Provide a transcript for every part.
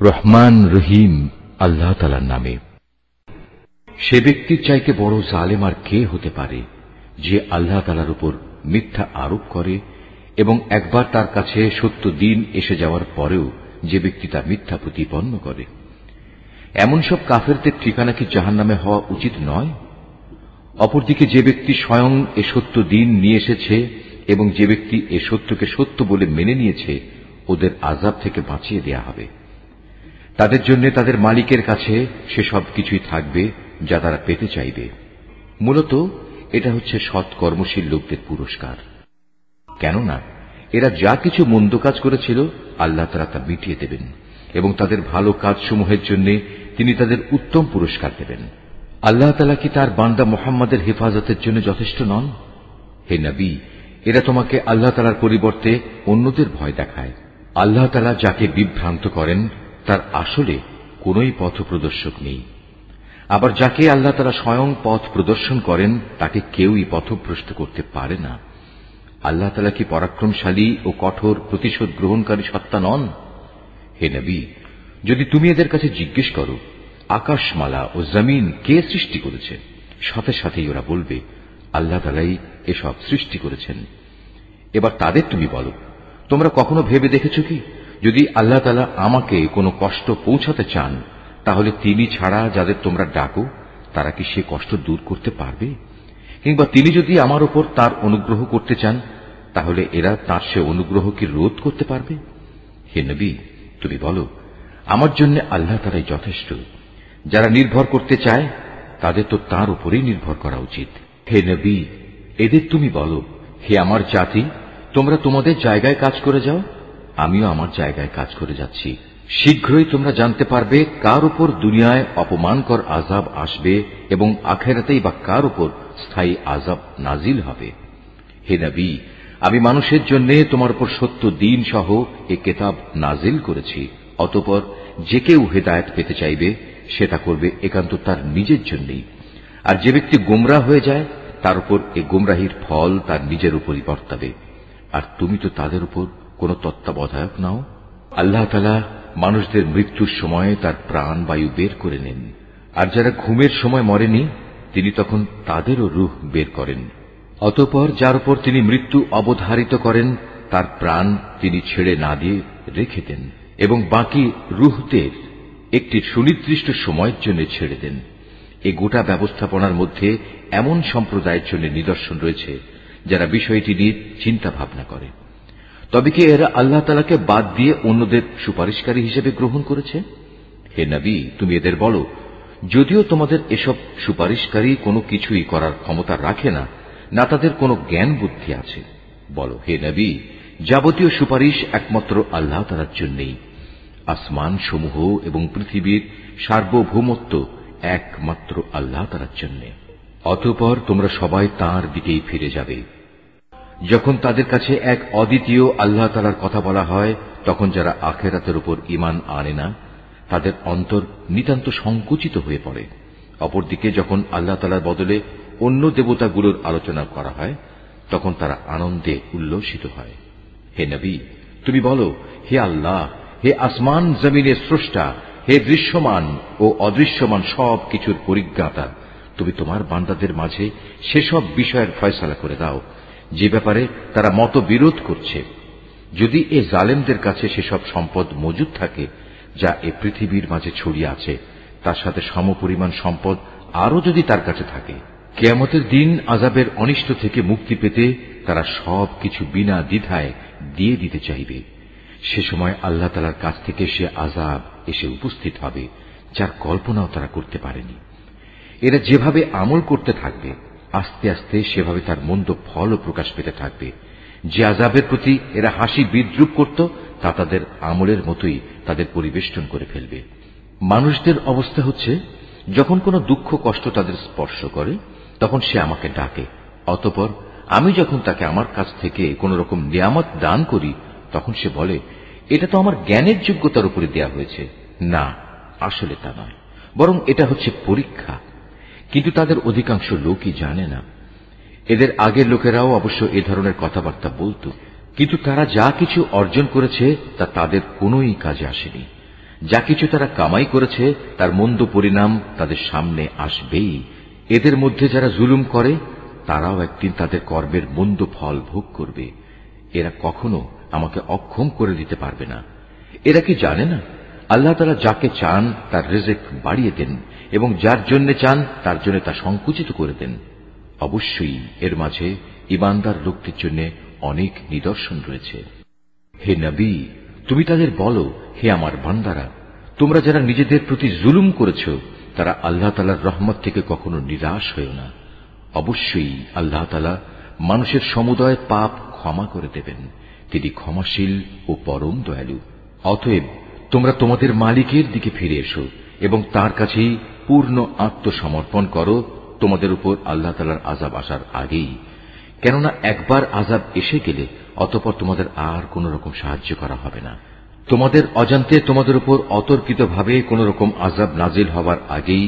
রহমান রহিম আল্লাহ তাআলার নামে। সে ব্যক্তির চাইতে বড় জালেম আর কে হতে পারে যে আল্লাহ তাআলার উপর মিথ্যা আরোপ করে এবং একবার তার কাছে সত্য দিন এসে যাওয়ার পরেও যে ব্যক্তি তা মিথ্যা প্রতিপন্ন করে। এমন সব কাফেরদের ঠিকানা কি জাহান্নামে হওয়া উচিত নয়? অপরদিকে যে ব্যক্তি স্বয়ং এ সত্য দিন নিয়ে এসেছে এবং যে ব্যক্তি এ সত্যকে সত্য বলে মেনে নিয়েছে, ওদের আযাব থেকে বাঁচিয়ে দেয়া হবে। তাদের জন্য তাদের মালিকের কাছে সে সব কিছুই থাকবে যা তারা পেতে চাইবে। মূলত এটা হচ্ছে সৎ কর্মশীল লোকদের পুরস্কার। কেননা এরা যা কিছু মন্দ কাজ করেছিল আল্লাহ তাআলা তা মিটিয়ে দেবেন এবং তাদের ভালো কাজসমূহের জন্য তিনি তাদের উত্তম পুরস্কার দেবেন। আল্লাহ তাআলা কি তার বান্দা মুহাম্মাদের হেফাজতের জন্য যথেষ্ট নন? হে নবী, এরা তোমাকে আল্লাহ তাআলার পরিবর্তে অন্যদের ভয় দেখায়। আল্লাহ তাআলা যাকে বিভ্রান্ত করেন তার আসলে কোনই পথ প্রদর্শক নেই। আবার যাকে আল্লাহ তাআলা স্বয়ং পথ প্রদর্শন করেন তাকে কেউই পথভ্রষ্ট করতে পারে না। আল্লাহ তাআলা কি পরাক্রমশালী ও কঠোর প্রতিশোধ গ্রহণকারী সত্তা নন? হে নবী, যদি তুমি এদের কাছে জিজ্ঞেস করো আকাশমালা ও জমিন কে সৃষ্টি করেছে, সাথে সাথেই ওরা বলবে আল্লাহ তাআলাই এসব সৃষ্টি করেছেন। এবার তাদের তুমি বলো, তোমরা কখনো ভেবে দেখেছ কি, যদি আল্লাহ তাআলা আমাকে কোনো কষ্ট পৌঁছাতে চান তাহলে তিনি ছাড়া যাদের তোমরা ডাকো তারা কি সে কষ্ট দূর করতে পারবে? কিংবা তিনি যদি আমার উপর তার অনুগ্রহ করতে চান তাহলে এরা তার সে অনুগ্রহ কি রোধ করতে পারবে? হে নবী, তুমি বলো আমার জন্য আল্লাহ তাআলাই যথেষ্ট। যারা নির্ভর করতে চায় তাদের তো তার উপরেই নির্ভর করা উচিত। হে নবী, এদের তুমি বলো, হে আমার জাতি, তোমরা তোমাদের জায়গায় কাজ করে যাও, আমিও আমার জায়গায় কাজ করে যাচ্ছি। শীঘ্রই তোমরা জানতে পারবে কার উপর দুনিয়ায় অপমানকর আযাব আসবে এবং আখিরাতেই বা কার উপর স্থায়ী আযাব নাজিল হবে। হে নবী, আমি মানুষের জন্য তোমার উপর সত্য দিন সহ এ কিতাব নাজিল করেছি। অতঃপর যে কেউ হেদায়েত পেতে চাইবে সেটা করবে একান্ত তার নিজের জন্যই, আর যে ব্যক্তি গোমরাহ হয়ে যায় তার উপর এ গোমরাহির ফল তার নিজের উপরই বর্তাবে। আর তুমি তো তাদের উপর কোনো তত্ত্বাবধায়ক নাও। আল্লাহ তাআলা মানুষদের মৃত্যুর সময় তার প্রাণ বায়ু বের করে নেন, আর যারা ঘুমের সময় মরেনি তিনি তখন তাদেরও রূহ বের করেন। অতঃপর যার উপর তিনি মৃত্যু অবধারিত করেন তার প্রাণ তিনি ছেড়ে না দিয়ে রেখে দেন এবং বাকি রূহদের একটি সুনির্দিষ্ট সময়ের জন্য ছেড়ে দেন। এই গোটা ব্যবস্থাপনার মধ্যে এমন সম্প্রদায়ের জন্য নিদর্শন রয়েছে যারা বিষয়টি নিয়ে চিন্তা ভাবনা করে। তবে কি এরা আল্লাহ তাআলাকে বাদ দিয়ে অন্যদের সুপারিশকারী হিসেবে গ্রহণ করেছে? হে নবী, তুমি এদের বলো, যদিও তোমাদের এসব সুপারিশকারী কোনো কিছুই করার ক্ষমতা রাখে না, না তাদের কোনো জ্ঞান বুদ্ধি আছে। বলো, হে নবী, যাবতীয় সুপারিশ একমাত্র আল্লাহ তাআলার জন্যই। আসমান সমূহ এবং পৃথিবীর সার্বভৌমত্ব একমাত্র আল্লাহ তাআলার জন্য। অতঃপর তোমরা সবাই তাঁর দিকেই ফিরে যাবে। যখন তাদের কাছে এক অদ্বিতীয় আল্লাহ তাআলার কথা বলা হয় তখন যারা আখিরাতের উপর ঈমান আনে না তাদের অন্তর নিতান্ত সংকুচিত হয়ে পড়ে। অপরদিকে যখন আল্লাহ তাআলার বদলে অন্য দেবতাগুলোর আলোচনা করা হয় তখন তারা আনন্দে উল্লসিত হয়। হে নবী, তুমি বলো, হে আল্লাহ, হে আসমান জমিনের স্রষ্টা, হে দৃশ্যমান ও অদৃশ্যমান সব কিছুর পরিজ্ঞাতা, তুমি তোমার বান্দাদের মাঝে সেসব বিষয়ের ফয়সালা করে দাও যে ব্যাপারে তারা মতবিরোধ করছে। যদি এ জালেমদের কাছে সেসব সম্পদ মজুদ থাকে যা এ পৃথিবীর মাঝে ছড়িয়ে আছে, তার সাথে সমপরিমাণ সম্পদ আরও যদি তার কাছে থাকে, কিয়ামতের দিন আযাবের অনিষ্ট থেকে মুক্তি পেতে তারা সব কিছু বিনা দ্বিধায় দিয়ে দিতে চাইবে। সে সময় আল্লাহ তাআলার কাছ থেকে সে আযাব এসে উপস্থিত হবে যার কল্পনাও তারা করতে পারেনি। এরা যেভাবে আমল করতে থাকবে আস্তে আস্তে সেভাবে তার মন্দ ফলও প্রকাশ পেতে থাকবে। যে আযাবের প্রতি এরা হাসি বিদ্রুপ করত তা তাদের আমলের মতোই তাদের পরিবেষ্টন করে ফেলবে। মানুষদের অবস্থা হচ্ছে, যখন কোনো দুঃখ কষ্ট তাদের স্পর্শ করে তখন সে আমাকে ডাকে, অতঃপর আমি যখন তাকে আমার কাছ থেকে কোন রকম নিয়ামত দান করি তখন সে বলে, এটা তো আমার জ্ঞানের যোগ্যতার উপরে দেয়া হয়েছে। না, আসলে তা নয়, বরং এটা হচ্ছে পরীক্ষা। কিন্তু তাদের অধিকাংশ লোকই জানে না। এদের আগের লোকেরাও অবশ্য এ ধরনের কথাবার্তা বলত, কিন্তু তারা যা কিছু অর্জন করেছে তা তাদের কোনোই কাজে আসেনি। যা কিছু তারা কামাই করেছে তার মন্দ পরিণাম তাদের সামনে আসবেই। এদের মধ্যে যারা জুলুম করে তারাও একদিন তাদের কর্মের মন্দ ফল ভোগ করবে। এরা কখনো আমাকে অক্ষম করে দিতে পারবে না। এরা কি জানে না আল্লাহ তাআলা যাকে চান তার রিজিক বাড়িয়ে দেন এবং যার জন্য চান তার জন্য তা সংকুচিত করে দেন। অবশ্যই এর মাঝে ঈমানদার লোকদের জন্য অনেক নিদর্শন রয়েছে। হে নবী, তুমি তাদের বলো, হে আমার বান্দারা, তোমরা যারা নিজেদের প্রতি জুলুম করেছ তারা আল্লাহ তাআলার রহমত থেকে কখনো নিরাশ হয়ো না। অবশ্যই আল্লাহ তাআলা মানুষের সমুদয় পাপ ক্ষমা করে দেবেন। তিনি ক্ষমাশীল ও পরম দয়ালু। অতএব তোমরা তোমাদের মালিকের দিকে ফিরে এসো এবং তার কাছেই পূর্ণ আত্মসমর্পণ করো তোমাদের উপর আল্লাহ তাআলার আযাব আসার আগেই। কেননা একবার আযাব এসে গেলে অতঃপর তোমাদের আর কোন রকম সাহায্য করা হবে না। তোমাদের অজান্তে তোমাদের উপর অতর্কিতভাবে কোন রকম আযাব নাজিল হবার আগেই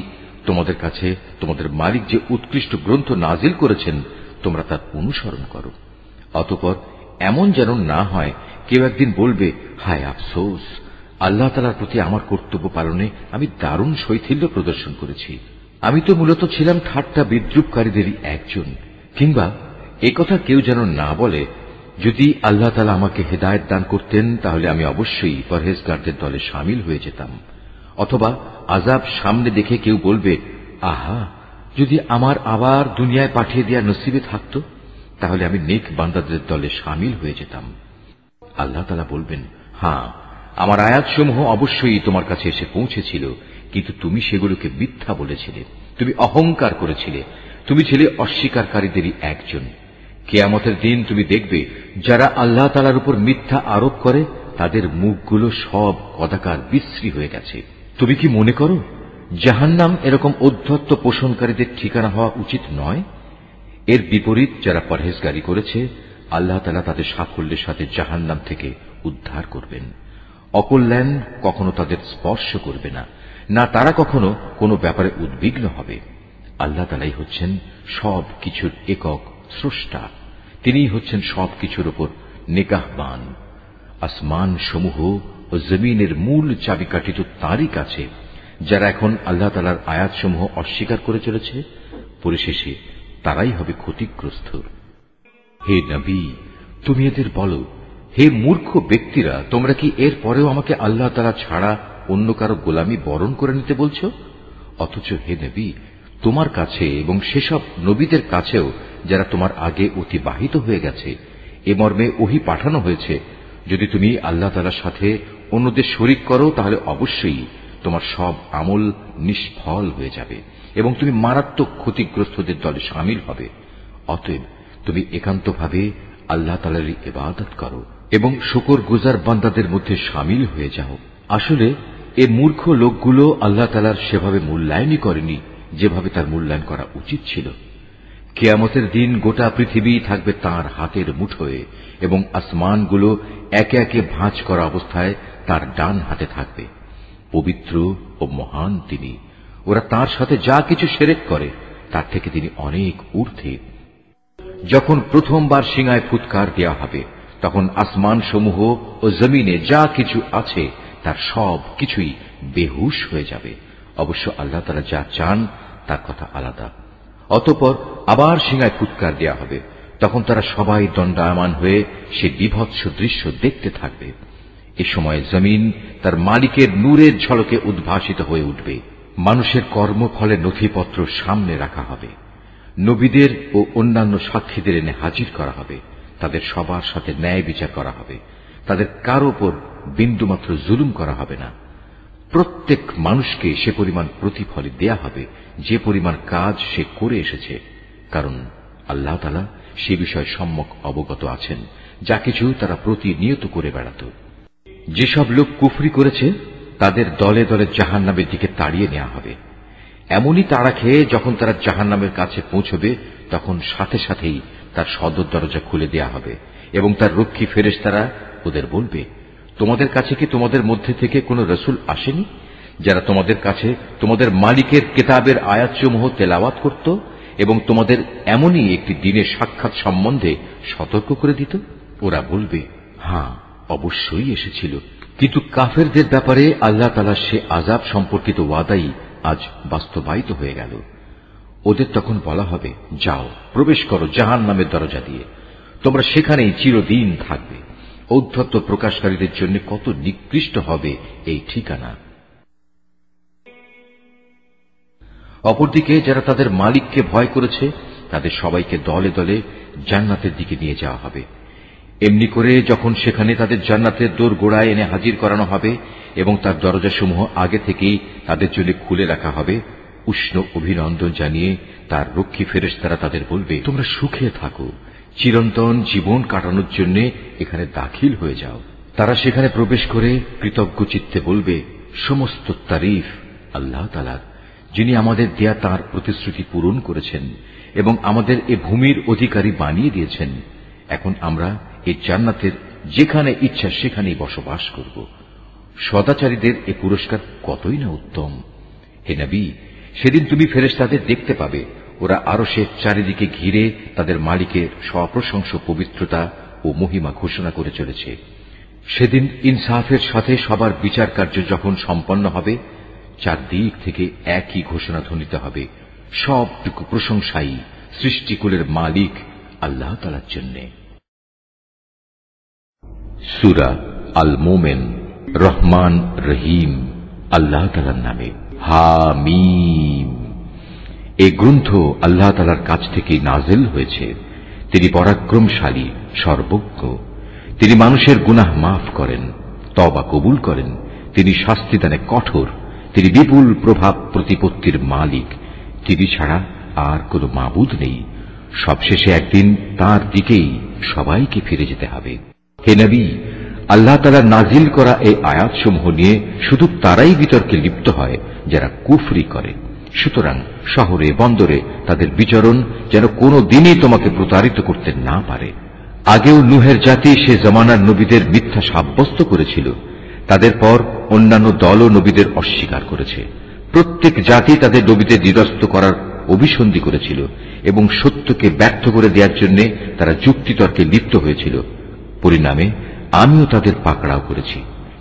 তোমাদের কাছে তোমাদের মালিক যে উৎকৃষ্ট গ্রন্থ নাজিল করেছেন তোমরা তার অনুসরণ করো। অতঃপর এমন যেন না হয় কেউ একদিন বলবে, হায় আফসোস, আল্লাহ তাআলার প্রতি আমার কর্তব্য পালনে আমি দারুণ শৈথিল্য প্রদর্শন করেছি। আমি তো মূলত ছিলাম ঠাট্টা বিদ্রুপকারীদেরই একজন। কিংবা একথা কেউ যেন না বলে, যদি আল্লাহ তাআলা আমাকে হেদায়েত দান করতেন তাহলে আমি অবশ্যই পরহেজগারদের দলে শামিল হয়ে যেতাম। অথবা আযাব সামনে দেখে কেউ বলবে, আহা, যদি আমার আবার দুনিয়ায় পাঠিয়ে দেওয়া নসিবে থাকত তাহলে আমি নেক বান্দাদের দলে শামিল হয়ে যেতাম। আল্লাহ তাআলা বলবেন, হ্যাঁ, আমার আয়াতসমূহ অবশ্যই তোমার কাছে এসে পৌঁছেছিল, কিন্তু তুমি সেগুলোকে মিথ্যা বলেছিলে, তুমি অহংকার করেছিলে, তুমি ছিলে অস্বীকারীদেরই একজন। কিয়ামতের দিন তুমি দেখবে যারা আল্লাহ তাআলার উপর মিথ্যা আরোপ করে তাদের মুখগুলো সব কদাকার বিশ্রী হয়ে গেছে। তুমি কি মনে করো জাহান্নাম এরকম ঔদ্ধত্য পোষণকারীদের ঠিকানা হওয়া উচিত নয়? এর বিপরীত যারা পরহেজগারি করেছে আল্লাহ তাআলা তাদের সাফল্যের সাথে জাহান্নাম থেকে উদ্ধার করবেন। অকল্যাণ কখনো তাদের স্পর্শ করবে না, না তারা কখনো কোনো ব্যাপারে উদ্বিগ্ন হবে। আল্লাহ তাআলাই হচ্ছেন সব কিছুর একক স্রষ্টা। তিনিই হচ্ছেন সব কিছুর উপর নিগাহবান। আসমান সমূহ ও জমিনের মূল চাবিকাঠি তো তাঁরই কাছে। যারা এখন আল্লাহ তাআলার আয়াতসমূহ অস্বীকার করে চলেছে পরিশেষে তারাই হবে ক্ষতিগ্রস্ত। হে নবী, তুমি এদের বলো, হে মূর্খ ব্যক্তিরা, তোমরা কি এর পরেও আমাকে আল্লাহ তাআলা ছাড়া অন্য কারো গোলামি বরণ করে নিতে বলছো? অথচ হে নবী, তোমার কাছে এবং সেসব নবীদের কাছেও যারা তোমার আগে অতিবাহিত হয়ে গেছে এ মর্মে ওহী পাঠানো হয়েছে, যদি তুমি আল্লাহ তাআলার সাথে অন্যদের শরীক করো তাহলে অবশ্যই তোমার সব আমল নিষ্ফল হয়ে যাবে এবং তুমি মারাত্মক ক্ষতিগ্রস্তদের দলে শামিল হবে। অতএব তুমি একান্তভাবে আল্লাহ তাআলারই ইবাদত করো এবং শুকরগুজার বান্দাদের মধ্যে শামিল হয়ে যাও। আসলে এ মূর্খ লোকগুলো আল্লাহ তাআলার সেভাবে মূল্যায়নই করেনি যেভাবে তার মূল্যায়ন করা উচিত ছিল। কিয়ামতের দিন গোটা পৃথিবী থাকবে তাঁর হাতের মুঠোয় এবং আসমানগুলো একে একে ভাঁজ করা অবস্থায় তার ডান হাতে থাকবে। পবিত্র ও মহান তিনি। ওরা তাঁর সাথে যা কিছু শিরক করে তার থেকে তিনি অনেক ঊর্ধ্বে। যখন প্রথমবার সিঙায় ফুৎকার দেওয়া হবে তখন আসমান সমূহ ও জমিনে যা কিছু আছে তার সব কিছুই বেহুশ হয়ে যাবে। অবশ্য আল্লাহ তাআলা যা চান তার কথা আলাদা। অতঃপর আবার সিঙায় ফুৎকার দেওয়া হবে, তখন তারা সবাই দণ্ডায়মান হয়ে সে বিভৎস দৃশ্য দেখতে থাকবে। এ সময় জমিন তার মালিকের নূরের ঝলকে উদ্ভাসিত হয়ে উঠবে। মানুষের কর্মফলের নথিপত্র সামনে রাখা হবে। নবীদের ও অন্যান্য সাক্ষীদের এনে হাজির করা হবে। তাদের সবার সাথে ন্যায় বিচার করা হবে। তাদের কারো উপর বিন্দুমাত্র জুলুম করা হবে না। প্রত্যেক মানুষকে সে পরিমাণ প্রতিফল দেয়া হবে যে পরিমাণ কাজ সে করে এসেছে, কারণ আল্লাহ তাআলা সে বিষয়ে সম্যক অবগত আছেন যা কিছু তারা প্রতিনিয়ত করে বেড়াত। যেসব লোক কুফরি করেছে তাদের দলে দলে জাহান্নামের দিকে তাড়িয়ে নেওয়া হবে। এমনই তাড়া খেয়ে যখন তারা জাহান্নামের কাছে পৌঁছবে তখন সাথে সাথেই তার সদর দরজা খুলে দেয়া হবে এবং তার রক্ষী ফেরেশতারা ওদের বলবে, তোমাদের কাছে কি তোমাদের মধ্যে থেকে কোন রসুল আসেনি যারা তোমাদের কাছে তোমাদের মালিকের কিতাবের আয়াতসমূহ তেলাওয়াত করত এবং তোমাদের এমনই একটি দিনের সাক্ষাৎ সম্বন্ধে সতর্ক করে দিত? ওরা বলবে, হ্যাঁ, অবশ্যই এসেছিল, কিন্তু কাফেরদের ব্যাপারে আল্লাহ তাআলার সে আযাব সম্পর্কিত ওয়াদাই আজ বাস্তবায়িত হয়ে গেল। ওদের তখন বলা হবে, যাও প্রবেশ করো জাহান্নামের দরজা দিয়ে, তোমরা সেখানেই চিরদিন থাকবে। ঔদ্ধত্য প্রকাশকারীদের জন্য কত নিকৃষ্ট হবে এই ঠিকানা। অপরদিকে যারা তাদের মালিককে ভয় করেছে তাদের সবাইকে দলে দলে জান্নাতের দিকে নিয়ে যাওয়া হবে। এমনি করে যখন সেখানে তাদের জান্নাতের দোরগোড়ায় এনে হাজির করানো হবে এবং তার দরজাসমূহ আগে থেকেই তাদের জন্য খুলে রাখা হবে, উষ্ণ অভিনন্দন জানিয়ে তার রক্ষী ফেরেশতারা তাদের বলবে, তোমরা সুখে থাকো, চিরন্তন জীবন কাটানোর জন্য এখানে দাখিল হয়ে যাও। তারা সেখানে প্রবেশ করে কৃতজ্ঞ চিত্তে বলবে, সমস্ত তারিফ আল্লাহ তাআলার, যিনি আমাদের দেয়া তাঁর প্রতিশ্রুতি পূরণ করেছেন এবং আমাদের এ ভূমির অধিকারী বানিয়ে দিয়েছেন। এখন আমরা এই জান্নাতের যেখানে ইচ্ছা সেখানেই বসবাস করব। সদাচারীদের এ পুরস্কার কতই না উত্তম। হে নবী, সেদিন তুমি ফেরেশতাদের দেখতে পাবে, ওরা আরশের চারিদিকে ঘিরে তাদের মালিকের সপ্রশংস পবিত্রতা ও মহিমা ঘোষণা করে চলেছে। সেদিন ইনসাফের সাথে সবার বিচার কার্য যখন সম্পন্ন হবে, চারদিক থেকে একই ঘোষণা ধ্বনিত হবে, সবটুকু প্রশংসাই সৃষ্টিকুলের মালিক আল্লাহ তাআলার জন্য। সূরা আল মোমেন, রহমান রহিম আল্লাহ তাআলার নামে। হামিম। এই গ্রন্থ আল্লাহ তাআলার কাছ থেকে নাযিল হয়েছে। তিনি পরাক্রমশালী, সর্বজ্ঞ। তিনি মানুষের গুনাহ মাফ করেন, তওবা কবুল করেন। তিনি শাস্তিদানে কঠোর। তিনি বিপুল প্রভাব প্রতিপত্তির মালিক। তিনি ছাড়া আর কোনো মাবুদ নেই। সবশেষে একদিন তাঁর দিকেই সবাইকে ফিরে যেতে হবে। হে নবী, আল্লাহ তাআলা নাজিল করা এই আয়াতসমূহ নিয়ে শুধু তারাই বিতর্কে লিপ্ত হয় যারা কুফরি করে। সুতরাং শহরে বন্দরে তাদের বিচরণ যেন কোনো দিনই তোমাকে প্রতারিত করতে না পারে। আগেও নূহের জাতি সে জমানার নবীদের মিথ্যা সাব্যস্ত করেছিল। তাদের পর অন্যান্য দলও নবীদের অস্বীকার করেছে। প্রত্যেক জাতি তাদের নবীদের নিরস্ত করার অভিসন্ধি করেছিল এবং সত্যকে ব্যর্থ করে দেওয়ার জন্য তারা যুক্তিতর্কে লিপ্ত হয়েছিল। পরিণামে আমিও তাদের পাকড়াও করেছি।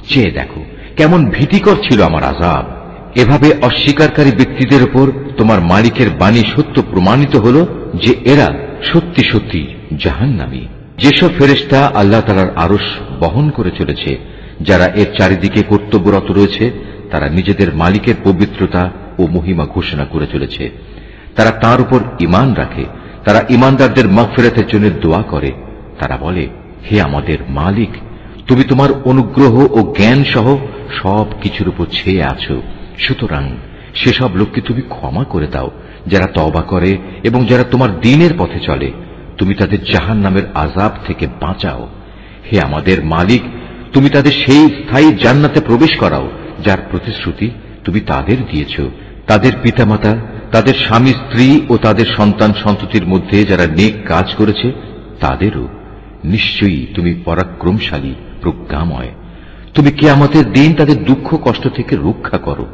চেয়ে দেখো কেমন ভীতিকর ছিল আমার আযাব। এভাবে অস্বীকারী ব্যক্তিদের উপর তোমার মালিকের বাণী সত্য প্রমাণিত হল যে এরা সত্যি সত্যি জাহান্নামী। যেসব ফেরেশতা আল্লাহ তাআলার আরশ বহন করে চলেছে, যারা এর চারিদিকে কর্তব্যরত রয়েছে, তারা নিজেদের মালিকের পবিত্রতা ও মহিমা ঘোষণা করে চলেছে। তারা তার উপর ঈমান রাখে। তারা ঈমানদারদের মাগফিরাতের জন্য দোয়া করে। তারা বলে, হে আমাদের মালিক, তুমি তোমার অনুগ্রহ ও জ্ঞান সহ সব কিছুর উপর ছেয়ে আছো। সুতরাং সেসব লোককে তুমি ক্ষমা করে দাও যারা তওবা করে এবং যারা তোমার দ্বীনের পথে চলে। তুমি তাদের জাহান্নামের আযাব থেকে বাঁচাও। হে আমাদের মালিক, তুমি তাদের সেই স্থায়ী জান্নাতে প্রবেশ করাও যার প্রতিশ্রুতি তুমি তাদের দিয়েছ। তাদের পিতামাতা, তাদের স্বামী স্ত্রী ও তাদের সন্তান সন্ততির মধ্যে যারা নেক কাজ করেছে তাদেরও। নিশ্চয়ই তুমি পরাক্রমশালী, প্রজ্ঞাময়। তুমি কিয়ামতের দিন তাদের দুঃখ কষ্ট থেকে রক্ষা করো।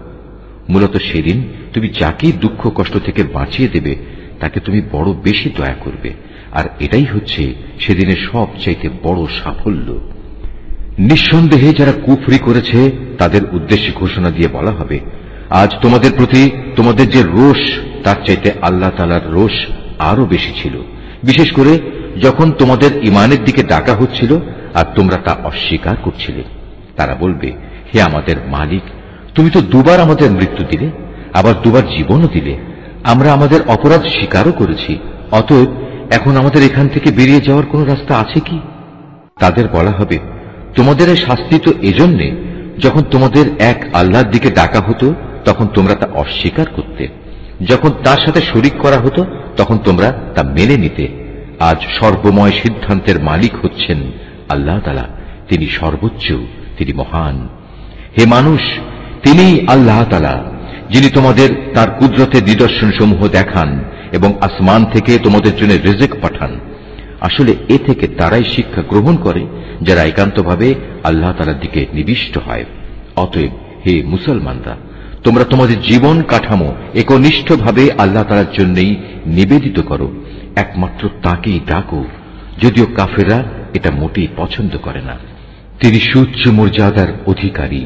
মূলত সেদিন তুমি যাকেই দুঃখ কষ্ট থেকে বাঁচিয়ে দেবে তাকে তুমি বড় বেশি দয়া করবে, আর এটাই হচ্ছে সেদিনের সবচাইতে বড় সাফল্য। নিঃসন্দেহে যারা কুফরি করেছে তাদের উদ্দেশ্যে ঘোষণা দিয়ে বলা হবে, আজ তোমাদের প্রতি তোমাদের যে রোষ তার চাইতে আল্লাহ তাআলার রোষ আরো বেশি ছিল, বিশেষ করে যখন তোমাদের ঈমানের দিকে ডাকা হচ্ছিল আর তোমরা তা অস্বীকার করছিলে। তারা বলবে, হে আমাদের মালিক, তুমি তো দুবার আমাদের মৃত্যু দিলে, আবার দুবার জীবনও দিলে। আমরা আমাদের অপরাধ স্বীকারও করেছি। অতএব এখন আমাদের এখান থেকে বেরিয়ে যাওয়ার কোন রাস্তা আছে কি? তাদের বলা হবে, তোমাদের এই শাস্তি তো এজন্যে, যখন তোমাদের এক আল্লাহর দিকে ডাকা হতো তখন তোমরা তা অস্বীকার করতে, যখন তার সাথে শরীক করা হতো তখন তোমরা তা মেনে নিতে। আজ সর্বময় সিদ্ধান্তের মালিক হচ্ছেন আল্লাহ তাআলা। তিনি সর্বোচ্চ, তিনি মহান। হে মানুষ, তিনিই আল্লাহ তাআলা যিনি তোমাদের তার কুদরতের নিদর্শন সমূহ দেখান এবং আসমান থেকে তোমাদের জন্য রিজিক পাঠান। আসলে এ থেকে তারাই শিক্ষা গ্রহণ করে যারা একান্তভাবে আল্লাহ তাআলার দিকে নিবিষ্ট হয়। অতএব হে মুসলমানরা, তোমরা তোমাদের জীবন কাঠামো একনিষ্ঠভাবে আল্লাহ তাআলার জন্যই নিবেদিত করো, একমাত্র তাকেই ডাকো, যদিও কাফেররা এটা মোটেই পছন্দ করে না। তিনি সুউচ্চ মর্যাদার অধিকারী,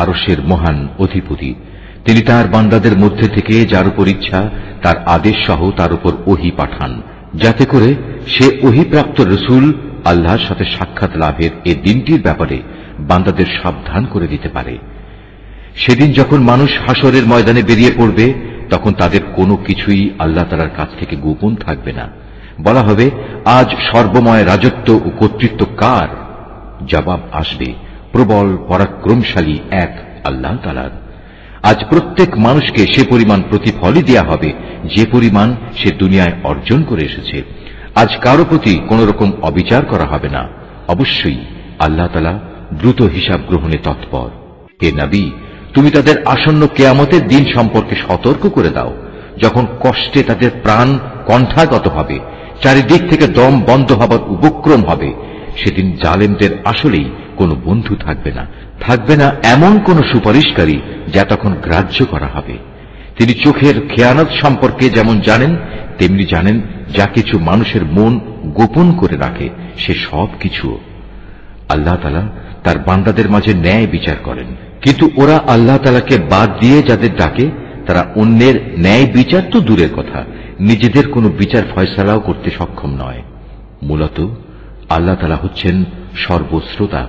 আরশের মহান অধিপতি। তিনি তার বান্দাদের মধ্যে থেকে যার উপর ইচ্ছা তার আদেশ সহ তার উপর ওহী পাঠান, যাতে করে সে ওহীপ্রাপ্ত রসুল আল্লাহর সাথে সাক্ষাৎ লাভের এ দিনটির ব্যাপারে বান্দাদের সাবধান করে দিতে পারে। সেদিন যখন মানুষ হাসরের ময়দানে বেরিয়ে পড়বে, তখন তাদের কোনো কিছুই আল্লাহ তাআলার কাছ থেকে গোপন থাকবে না। বলা হবে, আজ সর্বময় রাজত্ব ও কর্তৃত্ব কার? জবাব আসবে, প্রবল পরাক্রমশালী এক আল্লাহ তাআলার। আজ প্রত্যেক মানুষকে সে পরিমাণ প্রতিফলই দেয়া হবে যে পরিমাণ সে দুনিয়ায় অর্জন করে এসেছে। আজ কারো প্রতি কোন রকম অবিচার করা হবে না। অবশ্যই আল্লাহ তাআলা দ্রুত হিসাব গ্রহণে তৎপর। হে নবী, তুমি তাদের আসন্ন কিয়ামতের দিন সম্পর্কে সতর্ক করে দাও, যখন কষ্টে তাদের প্রাণ কণ্ঠাগত হবে, চারিদিক থেকে দম বন্ধ হবার উপক্রম হবে। সেদিন জালেমদের আসলেই কোনো বন্ধু থাকবে না, থাকবে না এমন কোন সুপারিশকারী যা তখন গ্রাহ্য করা হবে। তিনি চোখের খেয়ানত সম্পর্কে যেমন জানেন, তেমনি জানেন যা কিছু মানুষের মন গোপন করে রাখে সে সব কিছু। আল্লাহ তাআলা তার বান্দাদের মাঝে ন্যায় বিচার করেন, কিন্তু ওরা আল্লাহ তাআলাকে বাদ দিয়ে যাদের ডাকে, তারা অন্যের ন্যায় বিচার তো দূরের কথা, নিজেদের কোনো বিচার ফয়সালাও করতে সক্ষম নয়। মূলত আল্লাহ তাআলা হচ্ছেন সর্বশ্রোতা,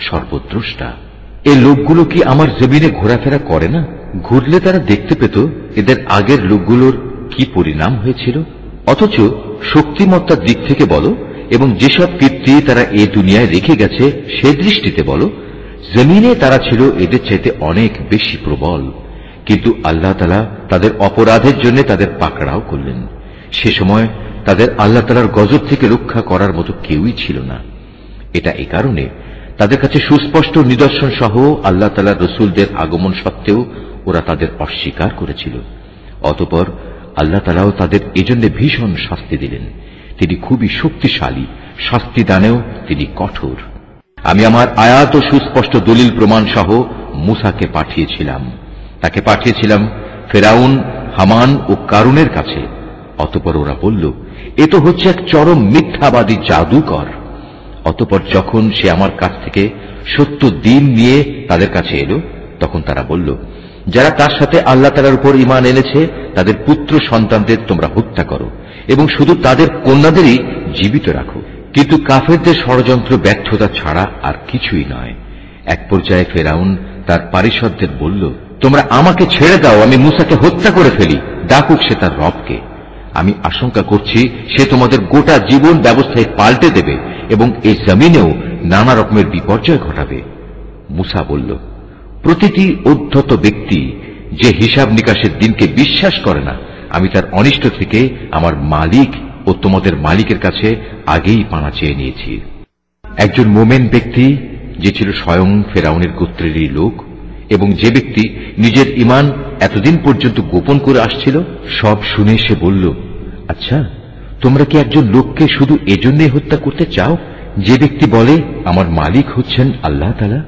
সর্বদ্রষ্টা। এই লোকগুলো কি আমার জমিনে ঘোরাফেরা করে না? ঘুরলে তারা দেখতে পেত এদের আগের লোকগুলোর কি পরিণাম হয়েছিল। অথচ শক্তিমত্তার দিক থেকে বলো এবং যেসব কীর্তি তারা এ দুনিয়ায় রেখে গেছে সে দৃষ্টিতে বলো, জমিনে তারা ছিল এদের চাইতে অনেক বেশি প্রবল। কিন্তু আল্লাহ তাআলা তাদের অপরাধের জন্য তাদের পাকড়াও করলেন। সে সময় তাদের আল্লাহ তাআলার গজব থেকে রক্ষা করার মতো কেউই ছিল না। এটা এ কারণে তাদের কাছে সুস্পষ্ট নিদর্শন সহ আল্লাহ তাআলার রসুলদের আগমন সত্ত্বেও ওরা তাদের অস্বীকার করেছিল। অতঃপর আল্লাহ তাআলাও তাদের এজন্য ভীষণ শাস্তি দিলেন। তিনি খুবই শক্তিশালী, শাস্তি দানেও তিনি কঠোর। আমি আমার আয়াত ও সুস্পষ্ট দলিল প্রমাণ সহ মূসাকে পাঠিয়েছিলাম। তাকে পাঠিয়েছিলাম ফেরাউন, হামান ও কারুনের কাছে। অতঃপর ওরা বলল, এ তো হচ্ছে এক চরম মিথ্যাবাদী জাদুকর। অতঃপর যখন সে আমার কাছ থেকে সত্য দিন নিয়ে তাদের কাছে এলো, তখন তারা বলল, যারা তার সাথে আল্লাহ তাআলার উপর ঈমান এনেছে তাদের পুত্র সন্তানদের তোমরা হত্যা করো এবং শুধু তাদের কন্যাদেরই জীবিত রাখো। কিন্তু কাফেরদের ষড়যন্ত্র ব্যর্থতা ছাড়া আর কিছুই নয়। এক পর্যায়ে ফেরাউন তার পারিষদদের বলল, তোমরা আমাকে ছেড়ে দাও, আমি মূসাকে হত্যা করে ফেলি, ডাকুক সে তার রবকে। আমি আশঙ্কা করছি সে তোমাদের গোটা জীবন ব্যবস্থায় পাল্টে দেবে এবং এই জমিনেও নানা রকমের বিপর্যয় ঘটাবে। মূসা বলল, প্রতিটি উদ্ধত ব্যক্তি যে হিসাব নিকাশের দিনকে বিশ্বাস করে না, আমি তার অনিষ্ট থেকে আমার মালিক ও তোমাদের মালিকের কাছে আগেই পানা চেয়ে নিয়েছি। একজন মোমেন ব্যক্তি যে ছিল স্বয়ং ফেরাউনের গোত্রেরই লোক এবং যে ব্যক্তি নিজের ঈমান এতদিন পর্যন্ত গোপন করে আসছিল, সব শুনে সে বলল, আচ্ছা, তোমরা কি একজন লোককে শুধু এজন্যই হত্যা করতে চাও যে ব্যক্তি বলে আমার মালিক হচ্ছেন আল্লাহ তাআলা,